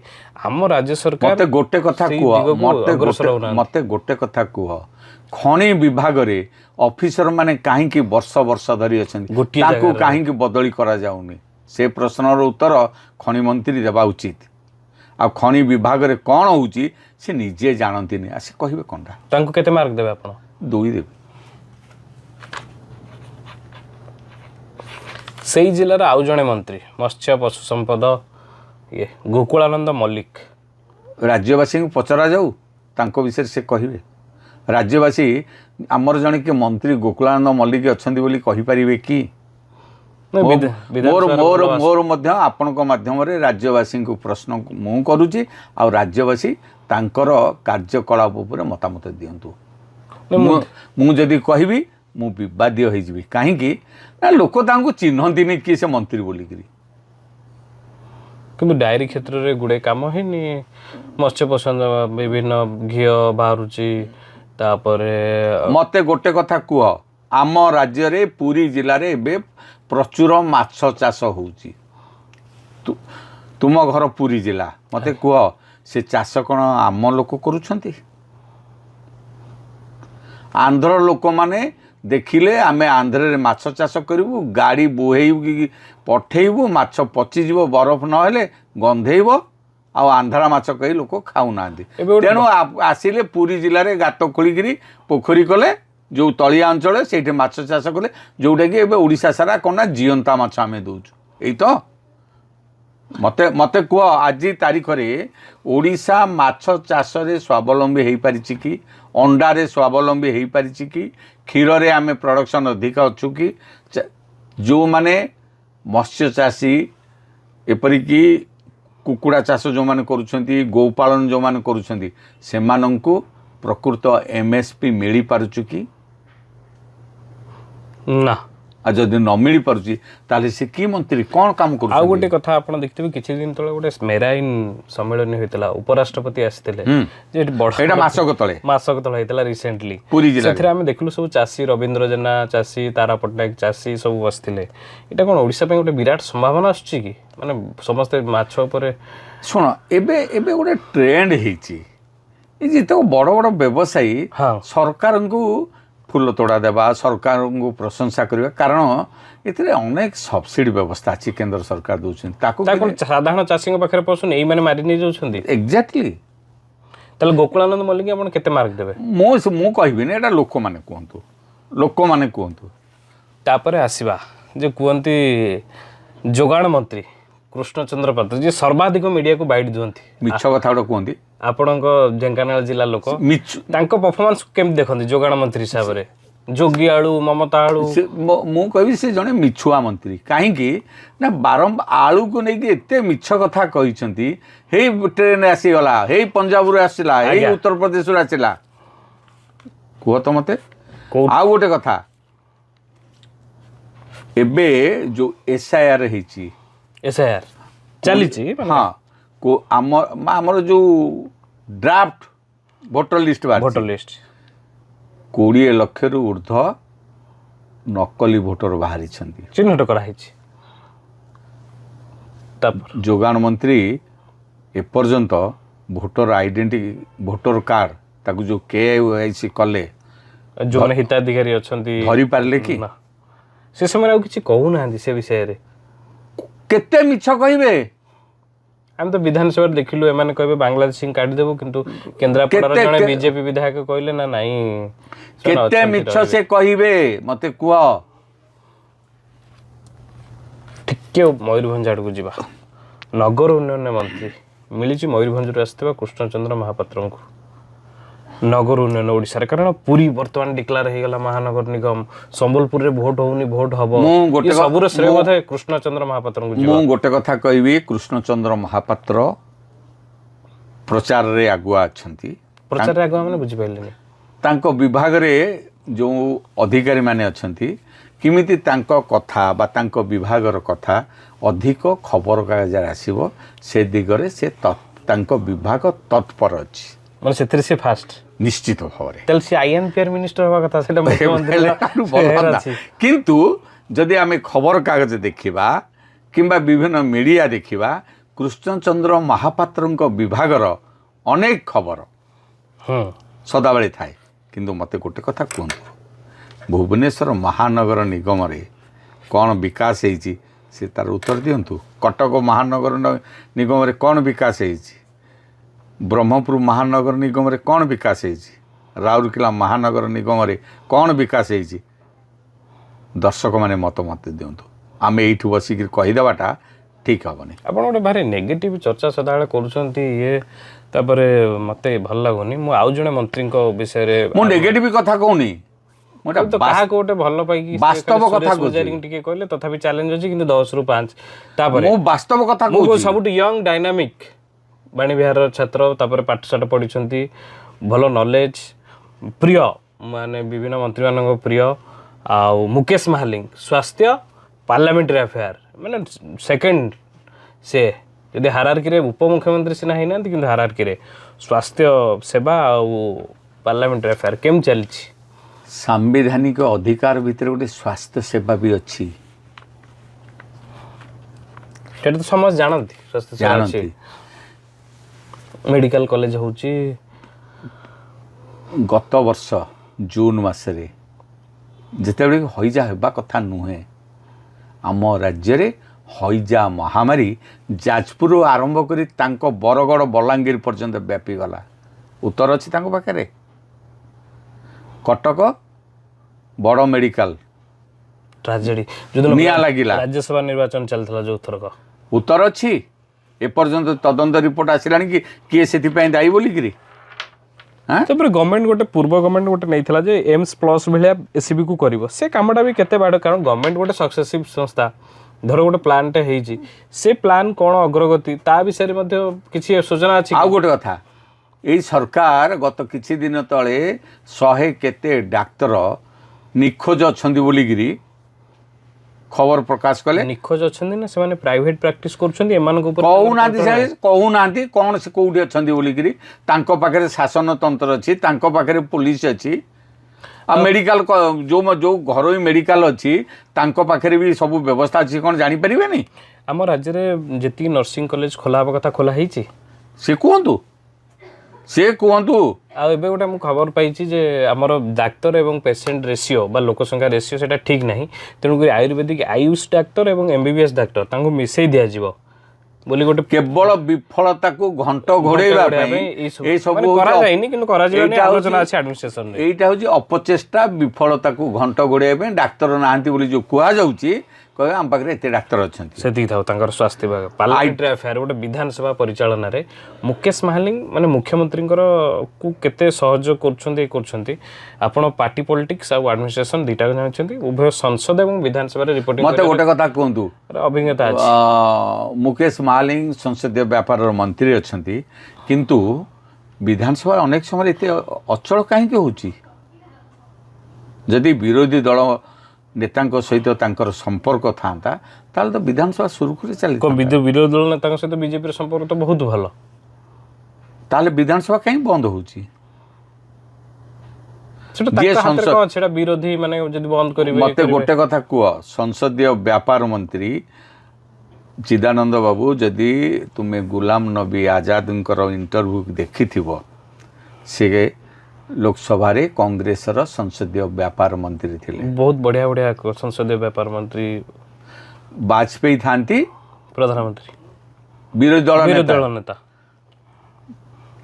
ଆମ ରାଜ୍ୟ ସରକାର ମତେ ଗୋଟେ କଥା କୁହ, ଖଣି ବିଭାଗରେ ଅଫିସର ମାନେ କାହିଁକି ବର୍ଷ ଧରି ଅଛନ୍ତି, ତାଙ୍କୁ କାହିଁକି ବଦଳି କରାଯାଉନି? ସେ ପ୍ରଶ୍ନର ଉତ୍ତର ଖଣି ମନ୍ତ୍ରୀ ଦେବା ଉଚିତ। ଆଉ ଖଣି ବିଭାଗରେ କ'ଣ ହେଉଛି ସେ ନିଜେ ଜାଣନ୍ତିନି, ସେ କହିବେ କ'ଣଟା? ତାଙ୍କୁ କେତେ ମାର୍କ ଦେବେ ଆପଣ? 2 ଦେବେ। ସେଇ ଜିଲ୍ଲାର ଆଉ ଜଣେ ମନ୍ତ୍ରୀ ମତ୍ସ୍ୟ ପଶୁ ସମ୍ପଦ ଗୋକୁଳାନନ୍ଦ ମଲ୍ଲିକ, ରାଜ୍ୟବାସୀଙ୍କୁ ପଚରାଯାଉ, ତାଙ୍କ ବିଷୟରେ ସେ କହିବେ। ରାଜ୍ୟବାସୀ ଆମର ଜଣେ କିଏ ମନ୍ତ୍ରୀ ଗୋକୁଳାନନ୍ଦ ମଲ୍ଲିକ ଅଛନ୍ତି ବୋଲି କହିପାରିବେ କି? ମୋର ମଧ୍ୟ ଆପଣଙ୍କ ମାଧ୍ୟମରେ ରାଜ୍ୟବାସୀଙ୍କୁ ପ୍ରଶ୍ନ ମୁଁ କରୁଛି, ଆଉ ରାଜ୍ୟବାସୀ ତାଙ୍କର କାର୍ଯ୍ୟକଳାପ ଉପରେ ମତାମତ ଦିଅନ୍ତୁ। ମୁଁ ଯଦି କହିବି ମୁଁ ବିବାଦୀୟ ହେଇଯିବି। କାହିଁକି ନା ଲୋକ ତାଙ୍କୁ ଚିହ୍ନନ୍ତିନି କିଏ ସେ ମନ୍ତ୍ରୀ ବୋଲିକିରି। କିନ୍ତୁ ଡାଏରୀ କ୍ଷେତ୍ରରେ ଗୁଡ଼େ କାମ ହେଇନି, ମତ୍ସ୍ୟ ପସନ୍ଦ ବିଭିନ୍ନ ଘିଅ ବାହାରୁଛି। ତାପରେ ମତେ ଗୋଟେ କଥା କୁହ, ଆମ ରାଜ୍ୟରେ ପୁରୀ ଜିଲ୍ଲାରେ ଏବେ ପ୍ରଚୁର ମାଛ ଚାଷ ହେଉଛି। तुम घर पुरी जिला मते कुह से चाष कौन आम लोक करुछंती आंध्र लोक माने देखिले आमे आंध्र माछ चाष करूँ गाड़ी बोहेबू पठेबू माछ पचिज बरफ नहेले गंधेब आंध्रा माछ कही लोक खाऊना तेणु आसिले पुरी जिले में गात खोलिकी पोखरी कले जो तलिया अंचल से माछ चाष कले जोटा कि एबे ओडिशा सारा कौन जीवंता माछ आम दौचु यही तो मते मते कह आज तारीख में ओडिशा माछ चाष रे स्वावलंबी हो पारि कि अंडारे स्वावलंबी हो पारि कि क्षीर रे आमे प्रोडक्शन अधिक अच्छु कि जो माने मत्स्य चाषी एपरिकी कुकुड़ा चाष जो माने करुछंती गोपालन जो माने करुछंती सेमानंकु प्रकृत एमएसपी मिली पारुछु कि ना आ जदि न मिली पारुछि ताले से की मंत्री कौन काम करू आ गोटे कथा आपण देखथिबे किछि दिन तळे गोटे मेराइन सम्मेलन होइतला उपराष्ट्रपति आस्थिले जे बड़ एटा मासक तळे होइतला रिसेंटली पुरी जिल्ला सेथरे हम देखलु सब चासी रविंद्र जेना चासी तारा पटनायक चासी सब बसथिले एटा कोन ओडिसा पे गोटे विराट संभावना आछि कि माने समस्त माछ ऊपर सुन एबे एबे गोटे ट्रेंड हेछि ए जेते बड़ बड़ व्यवसायी सरकार को फूल तोड़ा देवा सरकार को प्रशंसा करवा कारण ये अनेक सब्सिडी व्यवस्था अच्छी केंद्र सरकार दौरान साधारण चाषी पाखे पशुन यही मैंने मारी नहीं जाऊँ एक्जाक्टली ताले गोकुलानंद मल्लिक आप केते मार्क देबे मु कहबी ना लोक माने कहतु तापर आसीबा जे कहती जोगाण मंत्री कृष्णचंद्र पात्र जी सर्वाधिक मीडिया को बाइट दियंती मिछ कथा गोटे कहती आपणक ढेंकानाल जिला लोक परफॉर्मेंस केमती देखते जोगाण मंत्री हिसाब से जोगी आलू ममता आलू मु कहबी से जने मिछुआ मंत्री कहीं ना बारंबार आलू को लेकिन एते मिछ कथा कहिसंती हे ट्रेन आसीगला हे पंजाब रू आसिला हे उत्तर प्रदेश रू आसिला कह तो मते आ गोटे कथा एबे जो एसआईआर हेची एसआईआर चली हाँ को आमर जो ड्राफ्ट भोटर लिस्ट 20 लाख रु ऊर्ध्व नकली भोटर बाहरी चिन्हट कराई जोगाण मंत्री एपर्यंत भोटर आइडेंटिटी भोटर कार्ड ताकू जो केवाईसी कले जो हिताधिकारी अच्छा धरी पारे कि से समय किसी कहूना से विषय रे केते मिछ कहिबे हम तो विधानसभा देखिलु एमाने कहबे बांग्लादेशी काटी देबो किंतु केंद्रापड़ा जने बीजेपी विधायक कहले ना नहीं केते मिछ से कहिबे मते कुआ ठीके मयूरभंज आड़ को जीवा नगर उन्नयन मंत्री मिली मयूरभंज आसथिबा कृष्णचंद्र महापात्र को नगर उन्नयन ओडिशा रे कारण पूरी वर्तमान डिक्लेयर हो गला महानगर निगम संबलपुर रे वोट होउनी वोट हबो ये सबुर श्रेय बोधे कृष्णचंद्र महापात्र को जीवा मु गोटे कथा कहबी कृष्णचंद्र महापात्र प्रचार रे आगुआ अछंती प्रचार रे आगुआ माने बुझी पाइलेनी तांको विभाग रे जो अधिकारी माने अछंती किमिति तांको कथा बा तांको विभाग रो कथा अधिक खबर कागज आसीबो से दिगरे से तांको विभाग तत्पर अछि माने सेथरे से फास्ट निश्चित भाव तेल से आईएनपीआर मिनिस्टर हवा कथा सेटा मुख्यमंत्री किंतु जदि आमे खबर कागज देखिबा किंबा विभिन्न मीडिया देखिबा कृष्णचंद्र महापात्रଙ୍କ विभागर अनेक खबर सदाबेले थाए किंतु मते गोटे कथा कहूँ भुवनेश्वर महानगर निगम रे कौन विकास होइछि से तार उत्तर दियंतु कटक महानगर निगम रे कौन विकास होइछि ब्रह्मपुर महानगर निगम रे कौन विकास होइछि राउरकेला महानगर निगम रे कौन विकास होइछि दर्शक माने मत दियंतु आमे एठु बसिक कहिदेबाटा ठीक हेनी आप गोटे भारी नेगेटिव चर्चा सदाबे करुँच ये तापर मते भल लागुनी मु आउ जने मंत्री विषय रे मु नेगेटिव कथा कहूनी मोटा तो काहा को गोटे भल पाई वास्तव कथा टिके कहले तथापि चैलेंज अछि किंतु 10 रु 5 तापर मु वास्तव कथा कहू मु सबुट यंग डायनामिक बाणी विहार छात्र तापर पाठशाठ पढ़ी भल नॉलेज प्रिय माने विभिन्न मंत्री मान प्रिय आ मुकेश महालिंग स्वास्थ्य पार्लियामेंट्री अफेयर माने सेकंड से यदि हारार्की रे उपमुख्यमंत्री सिना है ना कि हारार्की रे स्वास्थ्य सेवा आ पार्लियामेंट्री अफेयर केम चलछि सांविधानिक अधिकार भितर गोटे स्वास्थ्य सेवा भी अच्छी ସେଟା ତ ସମସ୍ତେ ଜାଣନ୍ତି ସ୍ୱାସ୍ଥ୍ୟ ସେବା ଅଛି ଜାଣନ୍ତି। ମେଡିକାଲ କଲେଜ ହଉଛି ଗତ ବର୍ଷ ଜୁନ୍ ମାସରେ ଯେତେବେଳେ ହଇଜା ହେବା କଥା ନୁହେଁ, ଆମ ରାଜ୍ୟରେ ହଇଜା ମହାମାରୀ ଯାଜପୁରରୁ ଆରମ୍ଭ କରି ତାଙ୍କ ବରଗଡ଼ ବଲାଙ୍ଗୀର ପର୍ଯ୍ୟନ୍ତ ବ୍ୟାପିଗଲା। ଉତ୍ତର ଅଛି ତାଙ୍କ ପାଖରେ। କଟକ ବଡ଼ ମେଡ଼ିକାଲ ଟ୍ରାଜେଡି ଯୋଉଦିନ ନିଆଁ ଲାଗିଲା। ରାଜ୍ୟସଭା ନିର୍ବାଚନ ଚାଲିଥିଲା ଯୋଉ ଥରକ ଉତ୍ତର ଅଛି। ଏପର୍ଯ୍ୟନ୍ତ ତଦନ୍ତ ରିପୋର୍ଟ ଆସିଲାଣି କି କିଏ ସେଥିପାଇଁ ଦାୟୀ ବୋଲିକିରି। ତାପରେ ଗଭର୍ଣ୍ଣମେଣ୍ଟ ଗୋଟେ ପୂର୍ବ ଗଭର୍ଣ୍ଣମେଣ୍ଟ ଗୋଟେ ନେଇଥିଲା ଯେ ଏମ୍ସ ପ୍ଲସ୍ ଭଳିଆ ଏସିବି କୁ କରିବ। ସେ କାମଟା ବି କେତେ ବାଟ, କାରଣ ଗଭର୍ଣ୍ଣମେଣ୍ଟ ଗୋଟେ ସକ୍ସେସିଭ ସଂସ୍ଥା। ଧର ଗୋଟେ ପ୍ଲାନ୍ଟେ ହେଇଛି, ସେ ପ୍ଲାନ୍ କ'ଣ ଅଗ୍ରଗତି ତା ବିଷୟରେ ମଧ୍ୟ କିଛି ସୂଚନା ଅଛି? ଆଉ ଗୋଟେ କଥା, ଏଇ ସରକାର ଗତ କିଛି ଦିନ ତଳେ 100 କେତେ ଡାକ୍ତର ନିଖୋଜ ଅଛନ୍ତି ବୋଲିକିରି ଖବର ପ୍ରକାଶ କଲେ। ନିଖୋଜ ଅଛନ୍ତି ନା ସେମାନେ ପ୍ରାଇଭେଟ ପ୍ରାକ୍ଟିସ କରୁଛନ୍ତି ଏମାନଙ୍କ ଉପରେ କହୁନାହାନ୍ତି କ'ଣ ସେ କୋଉଠି ଅଛନ୍ତି ବୋଲିକିରି। ତାଙ୍କ ପାଖରେ ଶାସନତନ୍ତ୍ର ଅଛି, ତାଙ୍କ ପାଖରେ ପୋଲିସ ଅଛି, ଆଉ ମେଡ଼ିକାଲ ଯୋଉ ଘରୋଇ ମେଡ଼ିକାଲ ଅଛି ତାଙ୍କ ପାଖରେ ବି ସବୁ ବ୍ୟବସ୍ଥା ଅଛି। କ'ଣ ଜାଣିପାରିବେନି? ଆମ ରାଜ୍ୟରେ ଯେତିକି ନର୍ସିଂ କଲେଜ ଖୋଲା ହେବା କଥା ଖୋଲା ହେଇଛି? ସେ କୁହନ୍ତୁ। ଆଉ ଏବେ ଗୋଟେ ମୁଁ ଖବର ପାଇଛି ଯେ ଆମର ଡାକ୍ତର ଏବଂ ପେସେଣ୍ଟ ରେସିଓ ବା ଲୋକ ସଂଖ୍ୟା ରେସିଓ ସେଟା ଠିକ୍ ନାହିଁ, ତେଣୁକରି ଆୟୁର୍ବେଦିକ ଆୟୁଷ ଡାକ୍ତର ଏବଂ MBBS ଡାକ୍ତର ତାଙ୍କୁ ମିଶେଇ ଦିଆଯିବ ବୋଲି ଗୋଟେ କେବଳ ବିଫଳତାକୁ ଘଣ୍ଟ ଘୋଡ଼େଇବା ପାଇଁ ଏଇ ସବୁ କରାଯାଇନି, କିନ୍ତୁ କରାଯିବାନି ଆଲୋଚନା ଅଛି ଆଡମିନିଷ୍ଟ୍ରେସନରେ। ଏଇଟା ହେଉଛି ଅପଚେଷ୍ଟା। ବିଫଳତାକୁ ଘଣ୍ଟ ଘୋଡ଼େଇବା ପାଇଁ ଡାକ୍ତର ନାହାନ୍ତି ବୋଲି ଯୋଉ କୁହାଯାଉଛି, କହିବେ ଆମ ପାଖରେ ଏତେ ଡାକ୍ତର ଅଛନ୍ତି। ସେତିକି ଥାଉ ତାଙ୍କର ସ୍ୱାସ୍ଥ୍ୟ ବିଭାଗ। ପାର୍ଲାମେଣ୍ଟାରୀ ଆଫେୟାର ଗୋଟେ ବିଧାନସଭା ପରିଚାଳନାରେ ମୁକେଶ ମାହାଲିଂ ମାନେ ମୁଖ୍ୟମନ୍ତ୍ରୀଙ୍କର କୁ କେତେ ସହଯୋଗ କରୁଛନ୍ତି ଆପଣ ପାର୍ଟି ପଲିଟିକ୍ସ ଆଉ ଆଡମିନିଷ୍ଟ୍ରେସନ ଦୁଇଟାକ ଜାଣିଛନ୍ତି। ଉଭୟ ସଂସଦ ଏବଂ ବିଧାନସଭାରେ ରିପୋର୍ଟିଂ ମତେ ଗୋଟେ କଥା କୁହନ୍ତୁ, ଅଭିଜ୍ଞତା ଅଛି। ମୁକେଶ ମାହାଲିଂ ସଂସଦୀୟ ବ୍ୟାପାରର ମନ୍ତ୍ରୀ ଅଛନ୍ତି, କିନ୍ତୁ ବିଧାନସଭା ଅନେକ ସମୟରେ ଏତେ ଅଚଳ କାହିଁକି ହେଉଛି? ଯଦି ବିରୋଧୀ ଦଳ ନେତାଙ୍କ ସହିତ ତାଙ୍କର ସମ୍ପର୍କ ଥାନ୍ତା ତାହେଲେ ତ ବିଧାନସଭା ସୁରୁଖୁରୁରେ ଚାଲିଥାନ୍ତା। ବିରୋଧୀ ଦଳ ନେତାଙ୍କ ସହିତ ବିଜେପିର ସମ୍ପର୍କ ତ ବହୁତ ଭଲ। ତାହେଲେ ବିଧାନସଭା କାହିଁକି ବନ୍ଦ ହେଉଛି? ସେଟା ବିରୋଧୀ ମାନେ ଯଦି ବନ୍ଦ କରିବେ। ମତେ ଗୋଟେ କଥା କୁହ, ସଂସଦୀୟ ବ୍ୟାପାର ମନ୍ତ୍ରୀ ଚିଦାନନ୍ଦ ବାବୁ, ଯଦି ତୁମେ ଗୁଲାମ ନବୀ ଆଜାଦଙ୍କର ଇଣ୍ଟରଭ୍ୟୁ ଦେଖିଥିବ, ସେ ଲୋକସଭାରେ କଂଗ୍ରେସର ସଂସଦୀୟ ବ୍ୟାପାର ମନ୍ତ୍ରୀ ଥିଲେ। ବହୁତ ବଢିଆ ବଢିଆ ସଂସଦୀୟ ବ୍ୟାପାର ମନ୍ତ୍ରୀ। ବାଜପେୟୀ ଥାନ୍ତି ପ୍ରଧାନମନ୍ତ୍ରୀ, ବିରୋଧୀ ଦଳ ନେତା।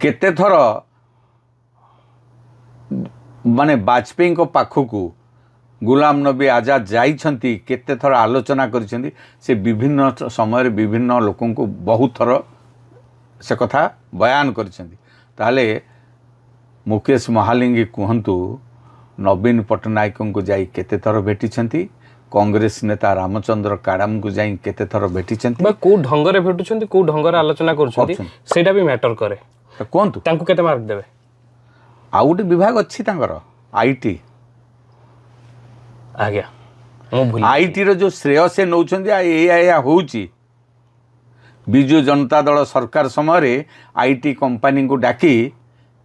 କେତେ ଥର ମାନେ ବାଜପେୟୀଙ୍କ ପାଖକୁ ଗୁଲାମ ନବୀ ଆଜାଦ ଯାଇଛନ୍ତି, କେତେ ଥର ଆଲୋଚନା କରିଛନ୍ତି। ସେ ବିଭିନ୍ନ ସମୟରେ ବିଭିନ୍ନ ଲୋକଙ୍କୁ ବହୁତ ଥର ସେ କଥା ବୟାନ କରିଛନ୍ତି। ତାହେଲେ ମୁକେଶ ମହାଲିଙ୍ଗି କୁହନ୍ତୁ, ନବୀନ ପଟ୍ଟନାୟକଙ୍କୁ ଯାଇ କେତେ ଥର ଭେଟିଛନ୍ତି, କଂଗ୍ରେସ ନେତା ରାମଚନ୍ଦ୍ର କାଡାମଙ୍କୁ ଯାଇ କେତେ ଥର ଭେଟିଛନ୍ତି, କୋଉ ଢଙ୍ଗରେ ଭେଟୁଛନ୍ତି, କୋଉ ଢଙ୍ଗରେ ଆଲୋଚନା କରୁଛନ୍ତି, ସେଇଟା ବି ମ୍ୟାଟର କରେ। କୁହନ୍ତୁ ତାଙ୍କୁ କେତେ ମାର୍କ ଦେବେ? ଆଉ ଗୋଟେ ବିଭାଗ ଅଛି ତାଙ୍କର, IT। ଆଜ୍ଞା, ITର ଯୋଉ ଶ୍ରେୟ ସେ ନେଉଛନ୍ତି, ଏଇଆ ହେଉଛି। ବିଜୁ ଜନତା ଦଳ ସରକାର ସମୟରେ IT କମ୍ପାନୀଙ୍କୁ ଡାକି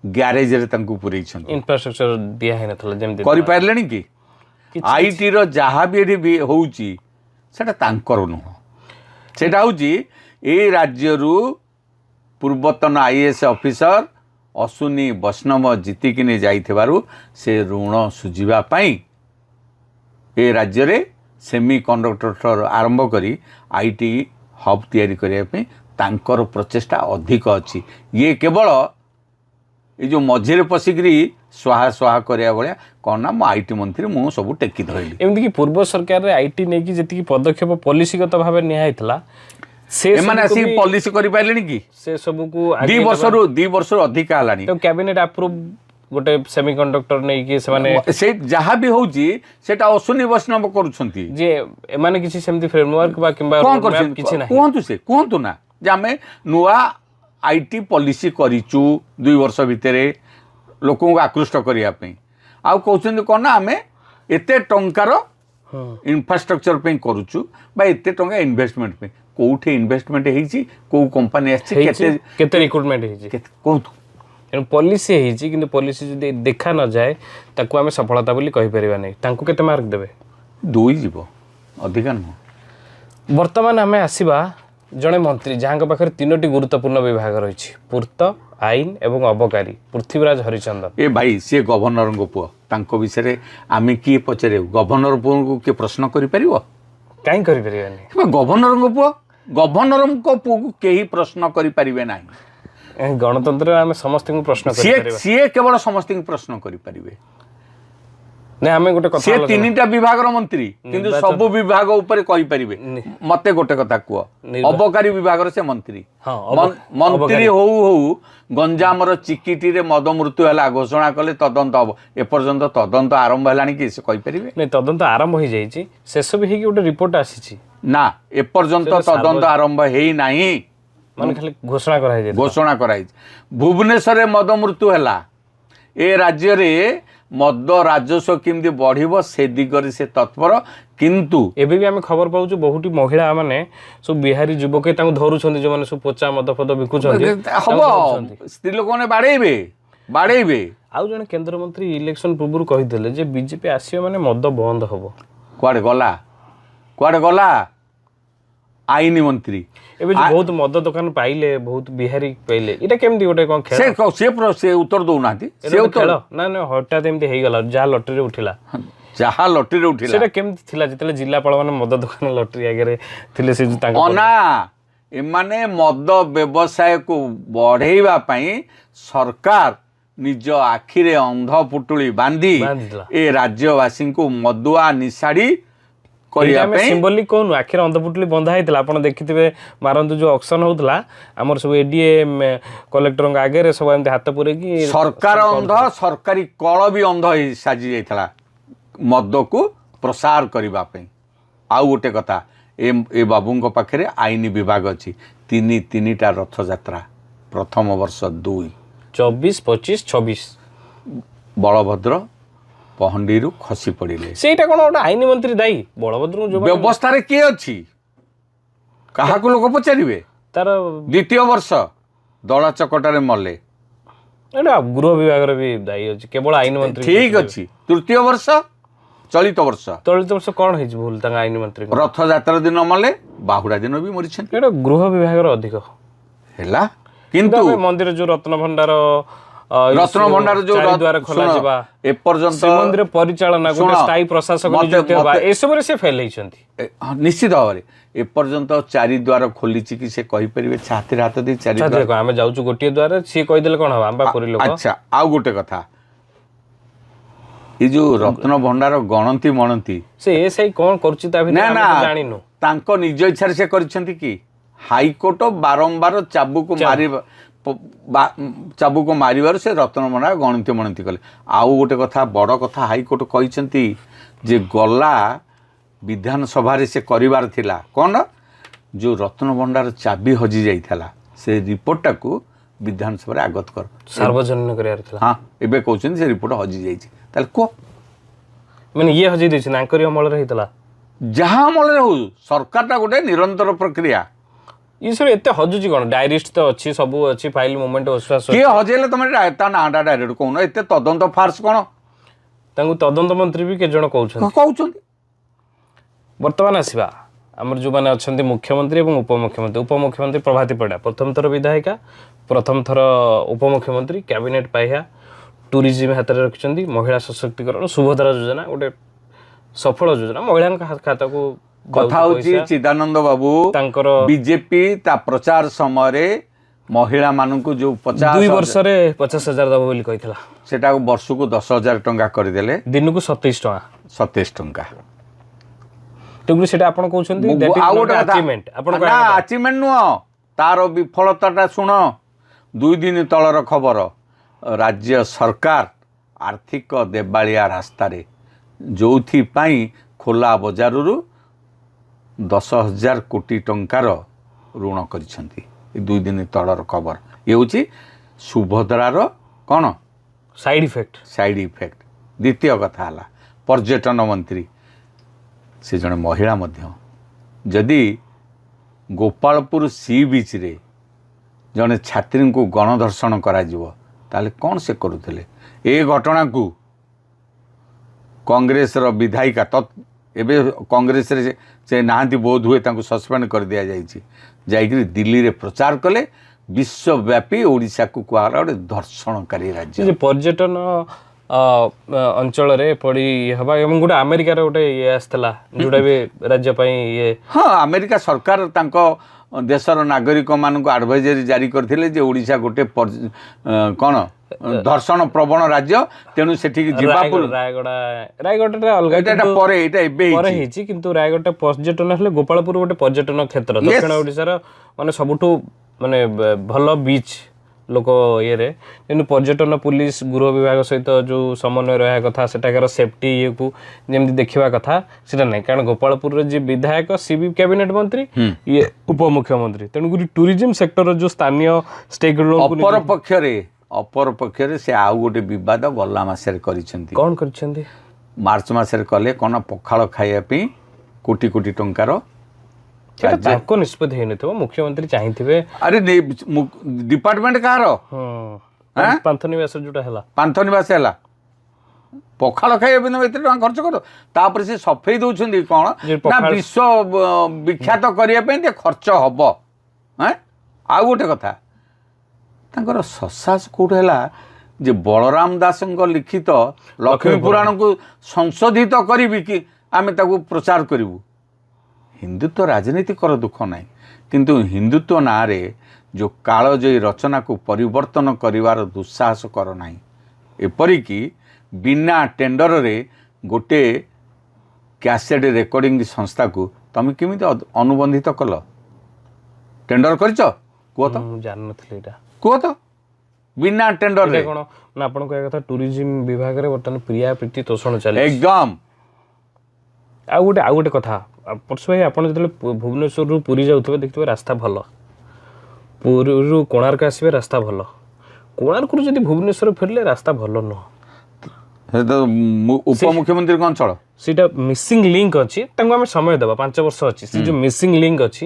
ଗ୍ୟାରେଜରେ ତାଙ୍କୁ ପୁରେଇଛନ୍ତି। ଇନଫ୍ରାଷ୍ଟ୍ରକ୍ଚର ଦିଆ ହେଇନଥିଲା, ଯେମିତି କରିପାରିଲେଣି କି? ITର ଯାହା ବି ଏଠି ବି ହେଉଛି ସେଟା ତାଙ୍କର ନୁହଁ, ସେଟା ହେଉଛି ଏଇ ରାଜ୍ୟରୁ ପୂର୍ବତନ IAS ଅଫିସର ଅଶ୍ୱିନୀ ବୈଷ୍ଣବ ଜିତିକିନି ଯାଇଥିବାରୁ ସେ ଋଣ ସୁଝିବା ପାଇଁ ଏ ରାଜ୍ୟରେ ସେମି କଣ୍ଡକ୍ଟର ଆରମ୍ଭ କରି IT ହବ୍ ତିଆରି କରିବା ପାଇଁ ତାଙ୍କର ପ୍ରଚେଷ୍ଟା ଅଧିକ ଅଛି। ଇଏ କେବଳ ଏ ଯେଉଁ ମଝିରେ ପଶିକିରି ସ୍ୱାହା କରିବା ଭଳିଆ କ'ଣ ନା, ମୁଁ IT ମନ୍ତ୍ରୀ, ମୁଁ ସବୁ ଟେକି ଧରିଲି। ଏମିତିକି ପୂର୍ବ ସରକାରରେ IT ନେଇକି ଯେତିକି ପଦକ୍ଷେପ ପଲିସିଗତ ଭାବେ ନିଆହେଇଥିଲା, ଏମାନେ ଆସିକି ପଲିସି କରିପାରିଲେଣି କି? ସେ ସବୁକୁ 2 ବର୍ଷରୁ ଅଧିକ ହେଲାଣି। କ୍ୟାବିନେଟ ଆପ୍ରୁଭ ଗୋଟେ ସେମିକଣ୍ଡକ୍ଟର ନେଇକି ସେମାନେ ସେ ଯାହା ବି ହେଉଛି ସେଟା ଅଶ୍ୱିନୀ ବୈଷ୍ଣବ କରୁଛନ୍ତି। ଯେ ଏମାନେ କିଛି ସେମିତି ଫ୍ରେମୱାର୍କ ବା କିମ୍ବା କ'ଣ କରୁଛନ୍ତି କିଛି ନାହିଁ। କୁହନ୍ତୁ ନା ଯେ ଆମେ ନୂଆ IT ପଲିସି କରିଛୁ 2 ବର୍ଷ ଭିତରେ ଲୋକଙ୍କୁ ଆକୃଷ୍ଟ କରିବା ପାଇଁ। ଆଉ କହୁଛନ୍ତି କ'ଣ ନା, ଆମେ ଏତେ ଟଙ୍କାର ଇନଫ୍ରାଷ୍ଟ୍ରକ୍ଚର ପାଇଁ କରୁଛୁ ବା ଏତେ ଟଙ୍କା ଇନଭେଷ୍ଟମେଣ୍ଟ ପାଇଁ। କୋଉଠି ଇନଭେଷ୍ଟମେଣ୍ଟ ହେଇଛି, କୋଉ କମ୍ପାନୀ ଆସିଛି, କେତେ ରିକ୍ରୁଟମେଣ୍ଟ ହେଇଛି କୁହନ୍ତୁ। ତେଣୁ ପଲିସି ହେଇଛି, କିନ୍ତୁ ପଲିସି ଯଦି ଦେଖା ନଯାଏ ତାକୁ ଆମେ ସଫଳତା ବୋଲି କହିପାରିବା ନାହିଁ। ତାଙ୍କୁ କେତେ ମାର୍କ ଦେବେ? 2 ଯିବ, ଅଧିକା ନୁହଁ। ବର୍ତ୍ତମାନ ଆମେ ଆସିବା ଜଣେ ମନ୍ତ୍ରୀ ଯାହାଙ୍କ ପାଖରେ 3ଟି ଗୁରୁତ୍ୱପୂର୍ଣ୍ଣ ବିଭାଗ ରହିଛି ପୂର୍ତ୍ତ ଆଇନ ଏବଂ ଅବକାରୀ ପୃଥ୍ୱୀରାଜ ହରିଚନ୍ଦନ। ଏ ଭାଇ ସିଏ ଗଭର୍ଣ୍ଣରଙ୍କ ପୁଅ, ତାଙ୍କ ବିଷୟରେ ଆମେ କିଏ ପଚାରିବୁ? ଗଭର୍ଣ୍ଣର ପୁଅଙ୍କୁ କିଏ ପ୍ରଶ୍ନ କରିପାରିବ? କାହିଁ କରିପାରିବାନି? ଗଭର୍ଣ୍ଣରଙ୍କ ପୁଅ, ଗଭର୍ଣ୍ଣରଙ୍କ ପୁଅକୁ କେହି ପ୍ରଶ୍ନ କରିପାରିବେ ନାହିଁ। ଗଣତନ୍ତ୍ରରେ ଆମେ ସମସ୍ତଙ୍କୁ ପ୍ରଶ୍ନ ସିଏ କରିପାରିବା। ସିଏ କେବଳ ସମସ୍ତଙ୍କୁ ପ୍ରଶ୍ନ କରିପାରିବେ। ନା ଆମେ ଗୋଟେ କଥା ସିଏ 3ଟା ବିଭାଗର ମନ୍ତ୍ରୀ, କିନ୍ତୁ ସବୁ ବିଭାଗ ଉପରେ କହିପାରିବେ। ମତେ ଗୋଟେ କଥା କୁହ, ଅବକାରୀ ବିଭାଗର ସେ ମନ୍ତ୍ରୀ। ମନ୍ତ୍ରୀ ହଉ ହଉ ଗଞ୍ଜାମର ଚିକିଟିରେ ମଦ ମୃତ୍ୟୁ ହେଲା, ଘୋଷଣା କଲେ ତଦନ୍ତ ହବ। ଏପର୍ଯ୍ୟନ୍ତ ତଦନ୍ତ ଆରମ୍ଭ ହେଲାଣି କି ସେ କହିପାରିବେ? ନାଇଁ, ତଦନ୍ତ ଆରମ୍ଭ ହେଇଯାଇଛି, ଶେଷ ବି ହେଇକି ଗୋଟେ ରିପୋର୍ଟ ଆସିଛି। ନା, ଏପର୍ଯ୍ୟନ୍ତ ତଦନ୍ତ ଆରମ୍ଭ ହେଇନାହିଁ, ମାନେ ଖାଲି ଘୋଷଣା କରାଯାଇଛି। ଘୋଷଣା କରାଯାଇଛି। ଭୁବନେଶ୍ୱରରେ ମଦ ମୃତ୍ୟୁ ହେଲା, ଏ ରାଜ୍ୟରେ ମଦ ରାଜସ୍ୱ କେମିତି ବଢ଼ିବ ସେ ଦିଗରେ ସେ ତତ୍ପର। କିନ୍ତୁ ଏବେ ବି ଆମେ ଖବର ପାଉଛୁ ବହୁଟି ମହିଳା ମାନେ ସବୁ ବିହାରୀ ଯୁବକ ତାଙ୍କୁ ଧରୁଛନ୍ତି, ଯେଉଁମାନେ ସବୁ ପଚା ମଦ ଫଦ ବିକୁଛନ୍ତି। ହବ, ସ୍ତ୍ରୀ ଲୋକମାନେ ବାଡ଼େଇବେ। ଆଉ ଜଣେ କେନ୍ଦ୍ରମନ୍ତ୍ରୀ ଇଲେକ୍ସନ ପୂର୍ବରୁ କହିଥିଲେ ଯେ ବିଜେପି ଆସିବ ମାନେ ମଦ ବନ୍ଦ ହବ। କୁଆଡ଼େ ଗଲା ଆଇନ ମନ୍ତ୍ରୀ? ଏବେ ଯୋଉ ବହୁତ ମଦ ଦୋକାନ ପାଇଲେ, ବହୁତ ବିହାରୀ ପାଇଲେ, ଏଇଟା କେମିତି ଗୋଟେ କଣ ଖେଳ? ସେ ଉତ୍ତର ଦଉନାହାନ୍ତି। ନା ହଠାତ୍ ଏମିତି ହେଇଗଲା, ଯାହା ଲଟେରୀରେ ଉଠିଲା। ସେଟା କେମିତି ଥିଲା ଯେତେବେଳେ ଜିଲ୍ଲାପାଳ ମାନେ ମଦ ଦୋକାନ ଲଟେରୀ ଆଗରେ ଥିଲେ? ସେ ତାଙ୍କ ଏମାନେ ମଦ ବ୍ୟବସାୟକୁ ବଢେଇବା ପାଇଁ ସରକାର ନିଜ ଆଖିରେ ଅନ୍ଧ ପୁଟୁଳି ବାନ୍ଧି ଏ ରାଜ୍ୟବାସୀଙ୍କୁ ମଦୁଆ ନିଶାଡି ସିମ୍ବଲିକ କହୁନୁ, ଆଖିରେ ଅନ୍ଧପୁଟୁଳି ବନ୍ଧା ହେଇଥିଲା। ଆପଣ ଦେଖିଥିବେ ମାରନ୍ତୁ ଯୋଉ ଅକ୍ସନ ହଉଥିଲା, ଆମର ସବୁ ଏଡିଏମ୍ କଲେକ୍ଟରଙ୍କ ଆଗରେ ସବୁ ଏମିତି ହାତ ପୁରେଇକି ସରକାର ଅନ୍ଧ, ସରକାରୀ କଳ ବି ଅନ୍ଧ ହେଇ ସାଜି ଯାଇଥିଲା ମଦକୁ ପ୍ରସାର କରିବା ପାଇଁ। ଆଉ ଗୋଟେ କଥା, ଏ ବାବୁଙ୍କ ପାଖରେ ଆଇନ ବିଭାଗ ଅଛି। ତିନିଟା ରଥଯାତ୍ରା, ପ୍ରଥମ ବର୍ଷ 2, 24, 25, 26 ବଳଭଦ୍ର ପହଣ୍ଡିରୁ ଖସି ପଡ଼ିଲେ। ସେଇଟା କ'ଣ ଗୋଟେ ଆଇନ ମନ୍ତ୍ରୀ ଦାୟୀ? ବଳଭଦ୍ରଙ୍କୁ ବ୍ୟବସ୍ଥାରେ କିଏ ଅଛି? କାହାକୁ ଲୋକ ପଚାରିବେ? ତାର ଦ୍ୱିତୀୟ ବର୍ଷ ଦଳା ଚକଟାରେ ମଲେ, ଏଇଟା ଗୃହ ବିଭାଗର ବି ଦାୟୀ ଅଛି, କେବଳ ଆଇନ ମନ୍ତ୍ରୀ। ଠିକ ଅଛି। ତୃତୀୟ ବର୍ଷ, ଚଳିତ ବର୍ଷ କ'ଣ ହେଇଛି ଭୁଲ ତାଙ୍କ ଆଇନ ମନ୍ତ୍ରୀ? ରଥଯାତ୍ରା ଦିନ ମଲେ, ବାହୁଡ଼ା ଦିନ ବି ମରିଛନ୍ତି। ଏଇଟା ଗୃହ ବିଭାଗର ଅଧିକ ହେଲା। କିନ୍ତୁ ମନ୍ଦିର ଯୋଉ ରତ୍ନ ଭଣ୍ଡାର ଯୋଉ ଦ୍ୱାର ଖୋଲାଯିବା, ଏପର୍ଯ୍ୟନ୍ତ ମନ୍ଦିର ପରିଚାଳନା, ଗୋଟେ ସ୍ଥାୟୀ ପ୍ରଶାସକ ନିଯୁକ୍ତି ହେବା, ଏସବୁରେ ସେ ଫେଲ୍ ହେଇଛନ୍ତି ନିଶ୍ଚିତ ଭାବରେ। ଏପର୍ଯ୍ୟନ୍ତ 4 ଦ୍ୱାର ଖୋଲିଛି କି ସେ କହିପାରିବେ? ଛାତିରେ ହାତ ଦେଇ 4 ଦ୍ୱାର? ଆମେ ଯାଉଛୁ ଗୋଟିଏ ଦ୍ୱାର, ସିଏ କହିଦେଲେ କ'ଣ ହବ? ଆମେ ପୁରୀ ଲୋକ। ଆଚ୍ଛା, ଆଉ ଗୋଟେ କଥା, ଏ ଯୋଉ ରତ୍ନ ଭଣ୍ଡାର ଗଣନ୍ତି ମଣନ୍ତି, ସେ ଏସ୍ଆଇ କ'ଣ କରୁଛି ତା ଭିତରେ ଆମେ ଜାଣିନୁ। ତାଙ୍କ ନିଜ ଇଚ୍ଛାରେ ସେ କରିଛନ୍ତି କି? ହାଇକୋର୍ଟ ବାରମ୍ବାର ଚାବୁକ ମାରିବାରୁ ସେ ରତ୍ନ ଭଣ୍ଡାର ଗଣନ୍ତି ମଣନ୍ତି କଲେ। ଆଉ ଗୋଟେ କଥା, ବଡ଼ କଥା, ହାଇକୋର୍ଟ କହିଛନ୍ତି ଯେ ଗଲା ବିଧାନସଭାରେ ସେ କରିବାର ଥିଲା କ'ଣ? ଯେଉଁ ରତ୍ନ ଭଣ୍ଡାର ଚାବି ହଜି ଯାଇଥିଲା, ସେ ରିପୋର୍ଟଟାକୁ ବିଧାନସଭାରେ ଆଗତ କର, ସାର୍ବଜନୀନ କରିବାର ଥିଲା। ହଁ, ଏବେ କହୁଛନ୍ତି ସେ ରିପୋର୍ଟ ହଜି ଯାଇଛି। ତାହେଲେ କୁହ, ମାନେ ଇଏ ହଜି ଦେଇଛି, ତାଙ୍କରି ଅମଳରେ ହେଇଥିଲା? ଯାହା ଅମଳରେ ହଉ, ସରକାରଟା ଗୋଟେ ନିରନ୍ତର ପ୍ରକ୍ରିୟା। ଇଏ ଏତେ ହଜୁଛି କ'ଣ? ଡାଇରିଷ୍ଟ ତ ଅଛି, ସବୁ ଅଛି, ଫାଇଲ ମୁଭମେଣ୍ଟ କିଏ ହଜେଇଲେ ତମେ ତା ନାଁଟା ଡାଇରେକ୍ଟ କହୁନ? ଏତେ ତଦନ୍ତ ଫାର୍ସ କ'ଣ? ତାଙ୍କୁ ତଦନ୍ତ ମନ୍ତ୍ରୀ ବି କେତେ ଜଣ କହୁଛନ୍ତି। ବର୍ତ୍ତମାନ ଆସିବା ଆମର ଯେଉଁମାନେ ଅଛନ୍ତି ମୁଖ୍ୟମନ୍ତ୍ରୀ ଏବଂ ଉପମୁଖ୍ୟମନ୍ତ୍ରୀ। ଉପମୁଖ୍ୟମନ୍ତ୍ରୀ ପ୍ରଭାତୀ ପରିଡ଼ା ପ୍ରଥମ ଥର ବିଧାୟିକା, ପ୍ରଥମ ଥର ଉପମୁଖ୍ୟମନ୍ତ୍ରୀ, କ୍ୟାବିନେଟ୍ ପାହ୍ୟା, ଟୁରିଜିମ୍ ହାତରେ ରଖିଛନ୍ତି, ମହିଳା ସଶକ୍ତିକରଣ, ସୁଭଦ୍ରା ଯୋଜନା ଗୋଟେ ସଫଳ ଯୋଜନା, ମହିଳାଙ୍କ ଖାତାକୁ। କଥା ହେଉଛି ଚିଦାନନ୍ଦ ବାବୁ, ତାଙ୍କର ବିଜେପି ତା ପ୍ରଚାର ସମୟରେ ମହିଳାମାନଙ୍କୁ ଯେଉଁ 2 ବର୍ଷରେ 50,000 ଦେବ ବୋଲି କହିଥିଲା, ସେଟାକୁ ବର୍ଷକୁ 10,000 ଟଙ୍କା କରିଦେଲେ, ଦିନକୁ 27 ଟଙ୍କା। ତେଣୁ ସେଟା ଆପଣ କହୁଛନ୍ତି ଆଉ ଗୋଟେ ଆଚିଭମେଣ୍ଟ ନୁହଁ, ତାର ବିଫଳତାଟା ଶୁଣ। 2 ଦିନ ତଳର ଖବର, ରାଜ୍ୟ ସରକାର ଆର୍ଥିକ ଦେବାଳିଆ ରାସ୍ତାରେ, ଯେଉଁଥିପାଇଁ ଖୋଲା ବଜାରରୁ 10,000 କୋଟି ଟଙ୍କାର ଋଣ କରିଛନ୍ତି। 2 ଦିନ ତଳର ଖବର। ଇଏ ହେଉଛି ସୁଭଦ୍ରାର କ'ଣ ସାଇଡ୍ ଇଫେକ୍ଟ। ଦ୍ୱିତୀୟ କଥା ହେଲା ପର୍ଯ୍ୟଟନ ମନ୍ତ୍ରୀ, ସେ ଜଣେ ମହିଳା ମଧ୍ୟ। ଯଦି ଗୋପାଳପୁର ସି ବିଚ୍ରେ ଜଣେ ଛାତ୍ରୀଙ୍କୁ ଗଣଧର୍ଷଣ କରାଯିବ, ତାହେଲେ କ'ଣ ସେ କରୁଥିଲେ? ଏ ଘଟଣାକୁ କଂଗ୍ରେସର ବିଧାୟିକା ଏବେ କଂଗ୍ରେସରେ ସେ ନାହାନ୍ତି ବୋଧ ହୁଏ ତାଙ୍କୁ ସସ୍ପେଣ୍ଡ କରିଦିଆଯାଇଛି ଯାଇକରି ଦିଲ୍ଲୀରେ ପ୍ରଚାର କଲେ ବିଶ୍ୱବ୍ୟାପୀ ଓଡ଼ିଶାକୁ କୁହାଗଲା ଗୋଟେ ଧର୍ଷଣକାରୀ ରାଜ୍ୟ ଯେ ପର୍ଯ୍ୟଟନ ଅଞ୍ଚଳରେ ପଡ଼ି ହେବା ଏବଂ ଗୋଟେ ଆମେରିକାର ଗୋଟେ ଇଏ ଆସିଥିଲା ଯୋଉଟା ବି ରାଜ୍ୟ ପାଇଁ ଇଏ ହଁ ଆମେରିକା ସରକାର ତାଙ୍କ ଦେଶର ନାଗରିକମାନଙ୍କୁ ଆଡ଼ଭାଇଜରୀ ଜାରି କରିଥିଲେ ଯେ ଓଡ଼ିଶା ଗୋଟେ କ'ଣ ଧର୍ଷଣ ପ୍ରବଣ ରାଜ୍ୟ ତେଣୁ ସେଠିକି ଯିବା ରାୟଗଡ଼ଟା ଅଲଗା ଏଇଟା ପରେ ଏଇଟା ଏବେ ହେଇଛି କିନ୍ତୁ ରାୟଗଡ଼ଟା ପର୍ଯ୍ୟଟନ ହେଲେ ଗୋପାଳପୁର ଗୋଟେ ପର୍ଯ୍ୟଟନ କ୍ଷେତ୍ର ଦକ୍ଷିଣ ଓଡ଼ିଶାର ମାନେ ସବୁଠୁ ମାନେ ଭଲ ବିଚ୍ ଲୋକ ଇଏରେ କିନ୍ତୁ ପର୍ଯ୍ୟଟନ ପୁଲିସ ଗୃହ ବିଭାଗ ସହିତ ଯେଉଁ ସମନ୍ୱୟ ରହିବା କଥା ସେଠାକାର ସେଫ୍ଟି ଇଏକୁ ଯେମିତି ଦେଖିବା କଥା ସେଟା ନାହିଁ କାରଣ ଗୋପାଳପୁରର ଯିଏ ବିଧାୟକ ସି ବି କ୍ୟାବିନେଟ୍ ମନ୍ତ୍ରୀ ଇଏ ଉପମୁଖ୍ୟମନ୍ତ୍ରୀ ତେଣୁକରି ଟୁରିଜିମ୍ ସେକ୍ଟରର ଯେଉଁ ସ୍ଥାନୀୟ ଷ୍ଟେକ୍ ଅପର ପକ୍ଷରେ ସେ ଆଉ ଗୋଟେ ବିବାଦ ଗଲା ମାସରେ କରିଛନ୍ତି କ'ଣ କରିଛନ୍ତି ମାର୍ଚ୍ଚ ମାସରେ କଲେ କ'ଣ ପଖାଳ ଖାଇବା ପାଇଁ କୋଟି କୋଟି ଟଙ୍କାର ସେଟା ତାଙ୍କ ନିଷ୍ପତ୍ତି ହେଇନଥିବ ମୁଖ୍ୟମନ୍ତ୍ରୀ ଚାହିଁଥିବେ ଆରେ ଡିପାର୍ଟମେଣ୍ଟ କାହାର ପାନ୍ଥନିବାସ ଯୋଉଟା ହେଲା ପାନ୍ଥନିବାସ ହେଲା ପଖାଳ ଖାଇବା ପାଇଁ ଏତେ ଟଙ୍କା ଖର୍ଚ୍ଚ କର ତାପରେ ସେ ସଫେଇ ଦଉଛନ୍ତି କ'ଣ ନା ବିଶ୍ୱ ବିଖ୍ୟାତ କରିବା ପାଇଁ ଟିକେ ଖର୍ଚ୍ଚ ହବ ଆଉ ଗୋଟେ କଥା ତାଙ୍କର ସସାସ କୋଉଠି ହେଲା ଯେ ବଳରାମ ଦାସଙ୍କ ଲିଖିତ ଲକ୍ଷ୍ମୀ ପୁରାଣକୁ ସଂଶୋଧିତ କରିବି କି ଆମେ ତାକୁ ପ୍ରଚାର କରିବୁ ହିନ୍ଦୁତ୍ୱ ରାଜନୀତି କର ଦୁଃଖ ନାହିଁ କିନ୍ତୁ ହିନ୍ଦୁତ୍ୱ ନାଁରେ ଯେଉଁ କାଳଜୟୀ ରଚନାକୁ ପରିବର୍ତ୍ତନ କରିବାର ଦୁଃସାହସ କର ନାହିଁ ଏପରିକି ବିନା ଟେଣ୍ଡରରେ ଗୋଟେ କ୍ୟାସେଟ୍ ରେକର୍ଡ଼ିଂ ସଂସ୍ଥାକୁ ତମେ କେମିତି ଅନୁବନ୍ଧିତ କଲ ଟେଣ୍ଡର କରିଛ କୁହ ତ ମୁଁ ଜାଣିନଥିଲି ଏଇଟା କୁହ ତ ବିନା ଟେଣ୍ଡରରେ କ'ଣ ନା ଆପଣ କହିବା କଥା ଟୁରିଜିମ୍ ବିଭାଗରେ ବର୍ତ୍ତମାନ ପ୍ରିୟା ପ୍ରୀତି ତୋଷଣ ଚାଲିଛି ଏକଦମ ଆଉ ଗୋଟେ କଥା ପର୍ଶ ଭାଇ ଆପଣ ଯେତେବେଳେ ଭୁବନେଶ୍ୱରରୁ ପୁରୀ ଯାଉଥିବେ ଦେଖିଥିବେ ରାସ୍ତା ଭଲ ପୁରୀରୁ କୋଣାର୍କ ଆସିବେ ରାସ୍ତା ଭଲ କୋଣାର୍କରୁ ଯଦି ଭୁବନେଶ୍ୱର ଫେରିଲେ ରାସ୍ତା ଭଲ ନୁହଁ ଉପମୁଖ୍ୟମନ୍ତ୍ରୀଙ୍କ ଅଞ୍ଚଳ ସେଇଟା ମିସିଂ ଲିଙ୍କ ଅଛି ତାଙ୍କୁ ଆମେ ସମୟ ଦେବା 5 ବର୍ଷ ଅଛି ସେ ଯେଉଁ ମିସିଂ ଲିଙ୍କ ଅଛି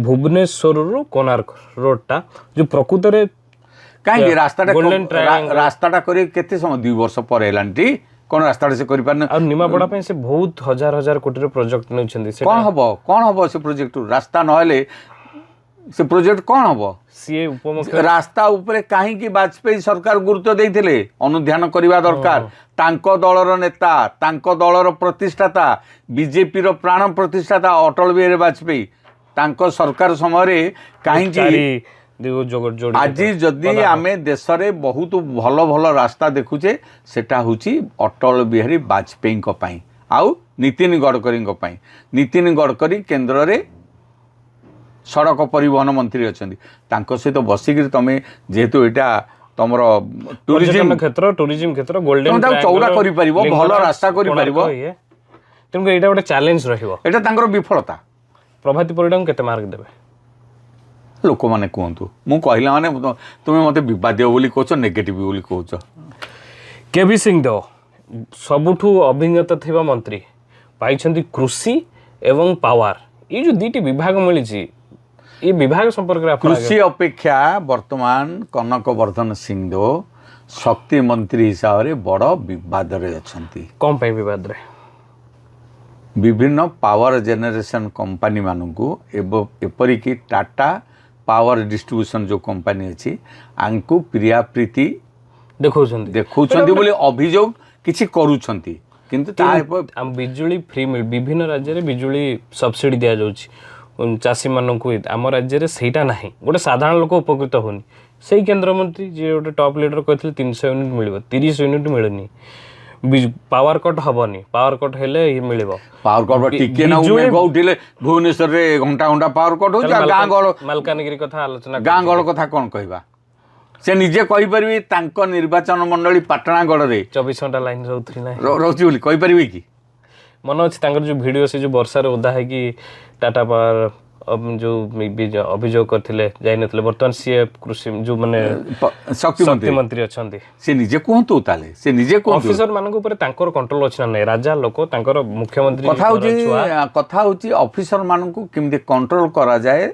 ଭୁବନେଶ୍ୱରରୁ କୋଣାର୍କ ରୋଡଟା ଯେଉଁ ପ୍ରକୃତରେ କାହିଁକି ରାସ୍ତାଟା କରି କେତେ ସମୟ 2 ବର୍ଷ ପରେ ହେଲାଣି କ'ଣ ରାସ୍ତାଟା ସେ କରିପାରୁନି ଆଉ ନିମାପଡ଼ା ପାଇଁ ସେ ବହୁତ ହଜାର କୋଟିର ପ୍ରୋଜେକ୍ଟ ନେଉଛନ୍ତି କ'ଣ ହବ ସେ ପ୍ରୋଜେକ୍ଟରୁ ରାସ୍ତା ନହେଲେ ସେ ପ୍ରୋଜେକ୍ଟ କ'ଣ ହବ ସିଏ ଉପମୁଖ୍ୟ ରାସ୍ତା ଉପରେ କାହିଁକି ବାଜପେୟୀ ସରକାର ଗୁରୁତ୍ୱ ଦେଇଥିଲେ ଅନୁଧ୍ୟାନ କରିବା ଦରକାର ତାଙ୍କ ଦଳର ନେତା ତାଙ୍କ ଦଳର ପ୍ରତିଷ୍ଠାତା ବିଜେପିର ପ୍ରାଣ ପ୍ରତିଷ୍ଠାତା ଅଟଳ ବିହାରୀ ବାଜପେୟୀ ତାଙ୍କ ସରକାର ସମୟରେ କାହିଁକି ଆଜି ଯଦି ଆମେ ଦେଶରେ ବହୁତ ଭଲ ଭଲ ରାସ୍ତା ଦେଖୁଛେ ସେଟା ହେଉଛି ଅଟଳ ବିହାରୀ ବାଜପେୟୀଙ୍କ ପାଇଁ ଆଉ ନୀତିନ ଗଡ଼କରୀଙ୍କ ପାଇଁ ନୀତିନ ଗଡ଼କରୀ କେନ୍ଦ୍ରରେ ସଡ଼କ ପରିବହନ ମନ୍ତ୍ରୀ ଅଛନ୍ତି ତାଙ୍କ ସହିତ ବସିକିରି ତମେ ଯେହେତୁ ଏଇଟା ତମର ଟୁରିଜିମ୍ କ୍ଷେତ୍ର ଗୋଲ୍ଡେନ୍ ଚଉଡ଼ା କରିପାରିବ ଭଲ ରାସ୍ତା କରିପାରିବ ତେଣୁ ଏଇଟା ଗୋଟେ ଚ୍ୟାଲେଞ୍ଜ ରହିବ ଏଇଟା ତାଙ୍କର ବିଫଳତା ପ୍ରଭାତୀ ପରିଡ଼ାଙ୍କୁ କେତେ ମାର୍କ ଦେବେ ଲୋକମାନେ କୁହନ୍ତୁ ମୁଁ କହିଲା ମାନେ ତୁମେ ମୋତେ ବିବାଦୀୟ ବୋଲି କହୁଛ ନେଗେଟିଭ ବୋଲି କହୁଛ କେଭି ସିଂ ଦେଓ ସବୁଠୁ ଅଭିଜ୍ଞତା ଥିବା ମନ୍ତ୍ରୀ ପାଇଛନ୍ତି କୃଷି ଏବଂ ପାୱାର ଏଇ ଯେଉଁ ଦୁଇଟି ବିଭାଗ ମିଳିଛି ଏ ବିଭାଗ ସମ୍ପର୍କରେ କୃଷି ଅପେକ୍ଷା ବର୍ତ୍ତମାନ କନକବର୍ଦ୍ଧନ ସିଂଦେଓ ଶକ୍ତି ମନ୍ତ୍ରୀ ହିସାବରେ ବଡ଼ ବିବାଦରେ ଅଛନ୍ତି କ'ଣ ପାଇଁ ବିବାଦରେ ବିଭିନ୍ନ ପାୱାର ଜେନେରେସନ୍ କମ୍ପାନୀମାନଙ୍କୁ ଏପରିକି ଟାଟା ପାୱାର ଡିଷ୍ଟ୍ରିବ୍ୟୁସନ୍ ଯେଉଁ କମ୍ପାନୀ ଅଛି ଆଙ୍କୁ ପ୍ରିୟା ପ୍ରୀତି ଦେଖାଉଛନ୍ତି ବୋଲି ଅଭିଯୋଗ କିଛି କରୁଛନ୍ତି କିନ୍ତୁ ବିଜୁଳି ଫ୍ରି ବିଭିନ୍ନ ରାଜ୍ୟରେ ବିଜୁଳି ସବସିଡି ଦିଆଯାଉଛି ଚାଷୀମାନଙ୍କୁ ଆମ ରାଜ୍ୟରେ ସେଇଟା ନାହିଁ ଗୋଟେ ସାଧାରଣ ଲୋକ ଉପକୃତ ହେଉନି ସେଇ କେନ୍ଦ୍ରମନ୍ତ୍ରୀ ଯିଏ ଗୋଟେ ଟପ୍ ଲିଡର କହିଥିଲେ 300 ୟୁନିଟ୍ ମିଳିବ 30 ୟୁନିଟ୍ ମିଳୁନି ପାୱାର କଟ୍ ହବନି ପାୱାର କଟ୍ ହେଲେ ଇଏ ମିଳିବ ପାୱାର କଟ୍ ଟିକେ ନା ଉଠିଲେ ଭୁବନେଶ୍ୱରରେ ଘଣ୍ଟା ଘଣ୍ଟା ପାୱାର କଟ୍ ହେଉଛି ଗାଁ ଗହଳ ମାଲକାନଗିରି କଥା ଆଲୋଚନା ଗାଁ ଗହଳ କଥା କ'ଣ କହିବା ସେ ନିଜେ କହିପାରିବେ ତାଙ୍କ ନିର୍ବାଚନ ମଣ୍ଡଳୀ ପାଟଣାଗଡ଼ରେ 24 ଘଣ୍ଟା ଲାଇନ୍ ରହୁଛି ବୋଲି କହିପାରିବେ କି ମନେ ଅଛି ତାଙ୍କର ଯେଉଁ ଭିଡ଼ିଓ ସେ ଯେଉଁ ବର୍ଷାରେ ଓଦା ହେଇକି ଟାଟା ପାୱାର ଯେଉଁ ଅଭିଯୋଗ କରିଥିଲେ ଯାଇନଥିଲେ ବର୍ତ୍ତମାନ ସିଏ କୃଷି ଯେଉଁମାନେ ଶକ୍ତି ମନ୍ତ୍ରୀ ଅଛନ୍ତି ସେ ନିଜେ କୁହନ୍ତୁ ତାହେଲେ ସେ ନିଜେ ଅଫିସର ମାନଙ୍କ ଉପରେ ତାଙ୍କର କଣ୍ଟ୍ରୋଲ ଅଛି ନା ନାହିଁ ରାଜା ଲୋକ ତାଙ୍କର ମୁଖ୍ୟମନ୍ତ୍ରୀ କଥା ହେଉଛି ଅଫିସର ମାନଙ୍କୁ କେମିତି କଣ୍ଟ୍ରୋଲ କରାଯାଏ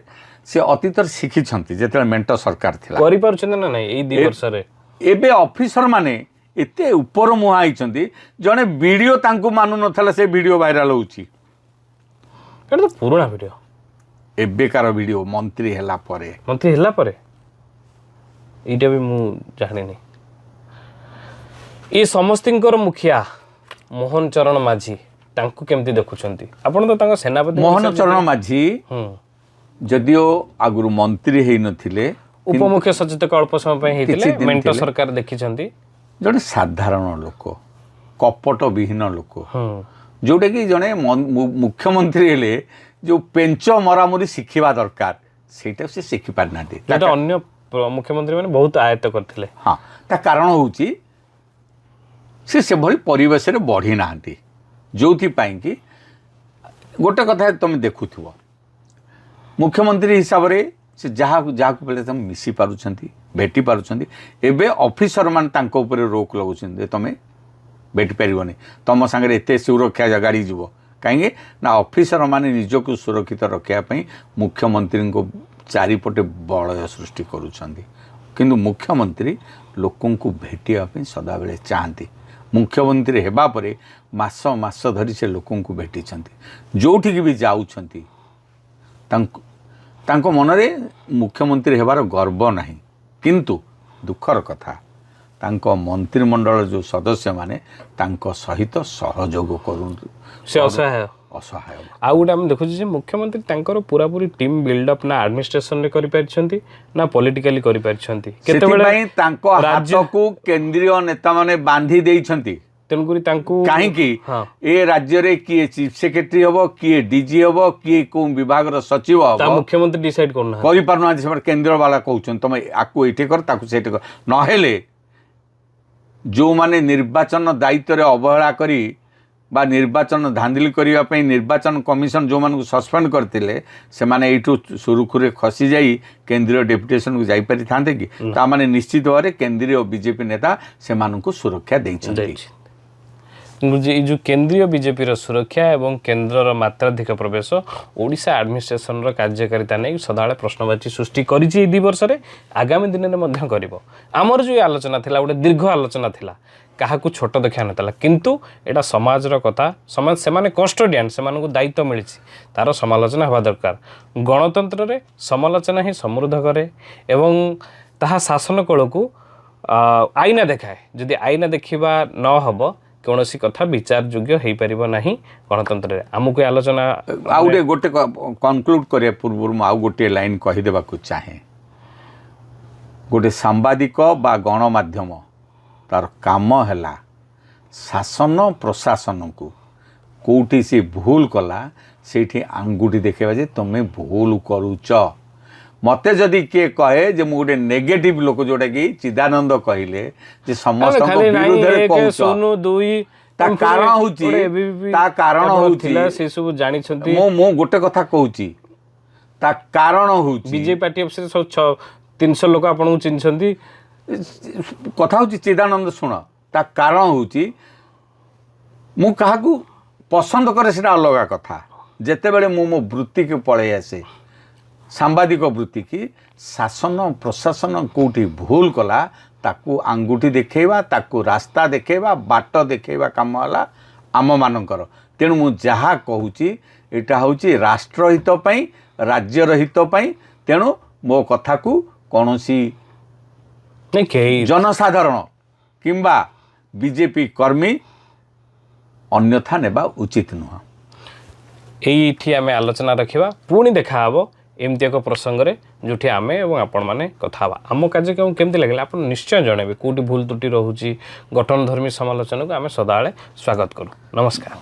ସେ ଅତୀତରେ ଶିଖିଛନ୍ତି ଯେତେବେଳେ ମେଣ୍ଟ ସରକାର ଥିଲା କରିପାରୁଛନ୍ତି ନା ନାହିଁ ଏଇ 2 ବର୍ଷରେ ଏବେ ଅଫିସର ମାନେ ଏତେ ଉପର ମୁହାଁ ହେଇଛନ୍ତି ଜଣେ ଭିଡ଼ିଓ ତାଙ୍କୁ ମାନୁ ନଥିଲା ସେ ଭିଡ଼ିଓ ଭାଇରାଲ ହେଉଛି ଏଇଟା ତ ପୁରୁଣା ଭିଡ଼ିଓ ଏବେକାର ଭିଡ଼ିଓ ମନ୍ତ୍ରୀ ହେଲା ପରେ ମନ୍ତ୍ରୀ ହେଲା ପରେ ଏଇଟା ବି ମୁଁ ଜାଣିନି ଏ ସମସ୍ତଙ୍କର ମୁଖିଆ ମୋହନ ଚରଣ ମାଝୀ ତାଙ୍କୁ କେମିତି ଦେଖୁଛନ୍ତି ଆପଣ ତ ତାଙ୍କ ସେନାପତି ମୋହନ ଚରଣ ମାଝୀ ହୁଁ ଯଦିଓ ଆଗରୁ ମନ୍ତ୍ରୀ ହେଇନଥିଲେ ଉପମୁଖ୍ୟ ସଚେତକ ଅଳ୍ପ ସମୟ ପାଇଁ ହେଇଥିଲେ କିଛି ଦିନ ମେଣ୍ଟ ଥିଲେ। ସରକାର ଦେଖିଛନ୍ତି ଜଣେ ସାଧାରଣ ଲୋକ କପଟ ବିହୀନ ଲୋକ ହୁଁ ଯେଉଁଟାକି ଜଣେ ମୁଖ୍ୟମନ୍ତ୍ରୀ ହେଲେ ଯେଉଁ ପେଞ୍ଚ ମରାମରି ଶିଖିବା ଦରକାର ସେଇଟା ସେ ଶିଖିପାରିନାହାନ୍ତି ଯୋଉଟା ଅନ୍ୟ ମୁଖ୍ୟମନ୍ତ୍ରୀ ମାନେ ବହୁତ ଆୟତ୍ତ କରିଥିଲେ ହଁ ତା କାରଣ ହେଉଛି ସେ ସେଭଳି ପରିବେଶରେ ବଢ଼ି ନାହାନ୍ତି ଯେଉଁଥିପାଇଁ କି ଗୋଟେ କଥା ତୁମେ ଦେଖୁଥିବ ମୁଖ୍ୟମନ୍ତ୍ରୀ ହିସାବରେ ସେ ଯାହାକୁ ବେଳେ ତୁମେ ମିଶି ପାରୁଛନ୍ତି ଭେଟି ପାରୁଛନ୍ତି ଏବେ ଅଫିସରମାନେ ତାଙ୍କ ଉପରେ ରୋକ ଲଗାଉଛନ୍ତି ଯେ ତୁମେ ଭେଟି ପାରିବନି ତୁମ ସାଙ୍ଗରେ ଏତେ ସୁରକ୍ଷା ଗାଡ଼ି ଯିବ କାହିଁକି ନା ଅଫିସରମାନେ ନିଜକୁ ସୁରକ୍ଷିତ ରଖିବା ପାଇଁ ମୁଖ୍ୟମନ୍ତ୍ରୀଙ୍କ ଚାରିପଟେ ବଳୟ ସୃଷ୍ଟି କରୁଛନ୍ତି କିନ୍ତୁ ମୁଖ୍ୟମନ୍ତ୍ରୀ ଲୋକଙ୍କୁ ଭେଟିବା ପାଇଁ ସଦାବେଳେ ଚାହାନ୍ତି ମୁଖ୍ୟମନ୍ତ୍ରୀ ହେବା ପରେ ମାସ ମାସ ଧରି ସେ ଲୋକଙ୍କୁ ଭେଟିଛନ୍ତି ଯେଉଁଠିକି ବି ଯାଉଛନ୍ତି ତାଙ୍କ ମନରେ ମୁଖ୍ୟମନ୍ତ୍ରୀ ହେବାର ଗର୍ବ ନାହିଁ କିନ୍ତୁ ଦୁଃଖର କଥା ତାଙ୍କ ମନ୍ତ୍ରିମଣ୍ଡଳ ଯେଉଁ ସଦସ୍ୟମାନେ ତାଙ୍କ ସହିତ ସହଯୋଗ କରନ୍ତୁ ସେ ଅସହାୟ ଆଉ ଗୋଟେ ଆମେ ଦେଖୁଛୁ ଯେ ମୁଖ୍ୟମନ୍ତ୍ରୀ ତାଙ୍କର ପୁରାପୁରି ଟିମ୍ ବିଲ୍ଡଅପ୍ ନା ଆଡମିନିଷ୍ଟ୍ରେସନରେ କରିପାରିଛନ୍ତି ନା ପଲିଟିକାଲି କରିପାରିଛନ୍ତି କେତେବେଳେ ତାଙ୍କ ରାଜ୍ୟକୁ କେନ୍ଦ୍ରୀୟ ନେତାମାନେ ବାନ୍ଧି ଦେଇଛନ୍ତି ତେଣୁକରି ତାଙ୍କୁ କାହିଁକି ଏ ରାଜ୍ୟରେ କିଏ ଚିଫ୍ ସେକ୍ରେଟାରୀ ହେବ କିଏ ଡିଜି ହେବ କିଏ କେଉଁ ବିଭାଗର ସଚିବ ହେବ ମୁଖ୍ୟମନ୍ତ୍ରୀ ଡିସାଇଡ୍ କରୁନାହାନ୍ତି କରିପାରୁନାହାନ୍ତି ସେମାନେ କେନ୍ଦ୍ର ବାଲା କହୁଛନ୍ତି ତମେ ଆକୁ ଏଇଠି କର ତାକୁ ସେଇଠି କର ନହେଲେ ଯେଉଁମାନେ ନିର୍ବାଚନ ଦାୟିତ୍ୱରେ ଅବହେଳା କରି ବା ନିର୍ବାଚନ ଧାନ୍ଦିଲି କରିବା ପାଇଁ ନିର୍ବାଚନ କମିଶନ ଯେଉଁମାନଙ୍କୁ ସସ୍ପେଣ୍ଡ କରିଥିଲେ ସେମାନେ ଏଇଠୁ ସୁରୁଖୁରୁରେ ଖସି ଯାଇ କେନ୍ଦ୍ରୀୟ ଡେପୁଟେସନକୁ ଯାଇପାରିଥାନ୍ତେ କି ତାମାନେ ନିଶ୍ଚିତ ଭାବରେ କେନ୍ଦ୍ରୀୟ ବିଜେପି ନେତା ସେମାନଙ୍କୁ ସୁରକ୍ଷା ଦେଇଛନ୍ତି ଏଇ ଯେଉଁ କେନ୍ଦ୍ରୀୟ ବିଜେପିର ସୁରକ୍ଷା ଏବଂ କେନ୍ଦ୍ରର ମାତ୍ରାଧିକ ପ୍ରବେଶ ଓଡ଼ିଶା ଆଡମିନିଷ୍ଟ୍ରେସନର କାର୍ଯ୍ୟକାରିତା ନେଇ ସଦାବେଳେ ପ୍ରଶ୍ନବାଚୀ ସୃଷ୍ଟି କରିଛି ଏଇ 2 ବର୍ଷରେ ଆଗାମୀ ଦିନରେ ମଧ୍ୟ କରିବ ଆମର ଯେଉଁ ଆଲୋଚନା ଥିଲା ଗୋଟେ ଦୀର୍ଘ ଆଲୋଚନା ଥିଲା କାହାକୁ ଛୋଟ ଦେଖିବା ନଥିଲା କିନ୍ତୁ ଏଇଟା ସମାଜର କଥା ସମାଜ ସେମାନେ କଷ୍ଟୋଡିଆନ୍ ସେମାନଙ୍କୁ ଦାୟିତ୍ୱ ମିଳିଛି ତାର ସମାଲୋଚନା ହେବା ଦରକାର ଗଣତନ୍ତ୍ରରେ ସମାଲୋଚନା ହିଁ ସମୃଦ୍ଧ କରେ ଏବଂ ତାହା ଶାସନ କଳକୁ ଆଇନା ଦେଖାଏ ଯଦି ଆଇନା ଦେଖିବା ନ ହେବ କୌଣସି କଥା ବିଚାର ଯୋଗ୍ୟ ହେଇପାରିବ ନାହିଁ ଗଣତନ୍ତ୍ରରେ ଆମକୁ ଆଲୋଚନା ଆଉ ଗୋଟେ କନକ୍ଲୁଡ୍ କରିବା ପୂର୍ବରୁ ମୁଁ ଆଉ ଗୋଟିଏ ଲାଇନ୍ କହିଦେବାକୁ ଚାହେଁ ଗୋଟେ ସାମ୍ବାଦିକ ବା ଗଣମାଧ୍ୟମ ତାର କାମ ହେଲା ଶାସନ ପ୍ରଶାସନକୁ କେଉଁଠି ସେ ଭୁଲ କଲା ସେଇଠି ଆଙ୍ଗୁଠି ଦେଖେଇବା ଯେ ତୁମେ ଭୁଲ କରୁଛ ମୋତେ ଯଦି କିଏ କହେ ଯେ ମୁଁ ଗୋଟେ ନେଗେଟିଭ ଲୋକ ଯେଉଁଟାକି ଚିଦାନନ୍ଦ କହିଲେ ଯେ ସମସ୍ତଙ୍କ ବିରୁଦ୍ଧରେ କହୁଛ ତା କାରଣ ହେଉଛି ସେ ସବୁ ଜାଣିଛନ୍ତି ମୁଁ ଗୋଟେ କଥା କହୁଛି ତା କାରଣ ହେଉଛି ବିଜେପି ପାର୍ଟି ଅଫିସରେ ସବୁ 300 ଲୋକ ଆପଣଙ୍କୁ ଚିହ୍ନିଛନ୍ତି କଥା ହେଉଛି ଚିଦାନନ୍ଦ ଶୁଣ ତା କାରଣ ହେଉଛି ମୁଁ କାହାକୁ ପସନ୍ଦ କରେ ସେଇଟା ଅଲଗା କଥା ଯେତେବେଳେ ମୁଁ ମୋ ବୃତ୍ତିକୁ ପଳେଇ ଆସେ ସାମ୍ବାଦିକ ବୃତ୍ତିକି ଶାସନ ପ୍ରଶାସନ କେଉଁଠି ଭୁଲ କଲା ତାକୁ ଆଙ୍ଗୁଠି ଦେଖେଇବା ତାକୁ ରାସ୍ତା ଦେଖେଇବା ବାଟ ଦେଖେଇବା କାମ ହେଲା ଆମମାନଙ୍କର ତେଣୁ ମୁଁ ଯାହା କହୁଛି ଏଇଟା ହେଉଛି ରାଷ୍ଟ୍ରହିତ ପାଇଁ ରାଜ୍ୟର ହିତ ପାଇଁ ତେଣୁ ମୋ କଥାକୁ କୌଣସି ଜନସାଧାରଣ କିମ୍ବା ବିଜେପି କର୍ମୀ ଅନ୍ୟଥା ନେବା ଉଚିତ ନୁହଁ ଏଇଠି ଆମେ ଆଲୋଚନା ରଖିବା ପୁଣି ଦେଖାହେବ ଏମିତି ଏକ ପ୍ରସଙ୍ଗରେ ଯେଉଁଠି ଆମେ ଏବଂ ଆପଣମାନେ କଥା ହେବା ଆମ କାର୍ଯ୍ୟକ୍ରମ କେମିତି ଲାଗିଲା ଆପଣ ନିଶ୍ଚୟ ଜଣାଇବେ କେଉଁଠି ଭୁଲ ତ୍ରୁଟି ରହୁଛି ଗଠନଧର୍ମୀ ସମାଲୋଚନାକୁ ଆମେ ସଦାବେଳେ ସ୍ୱାଗତ କରୁ ନମସ୍କାର।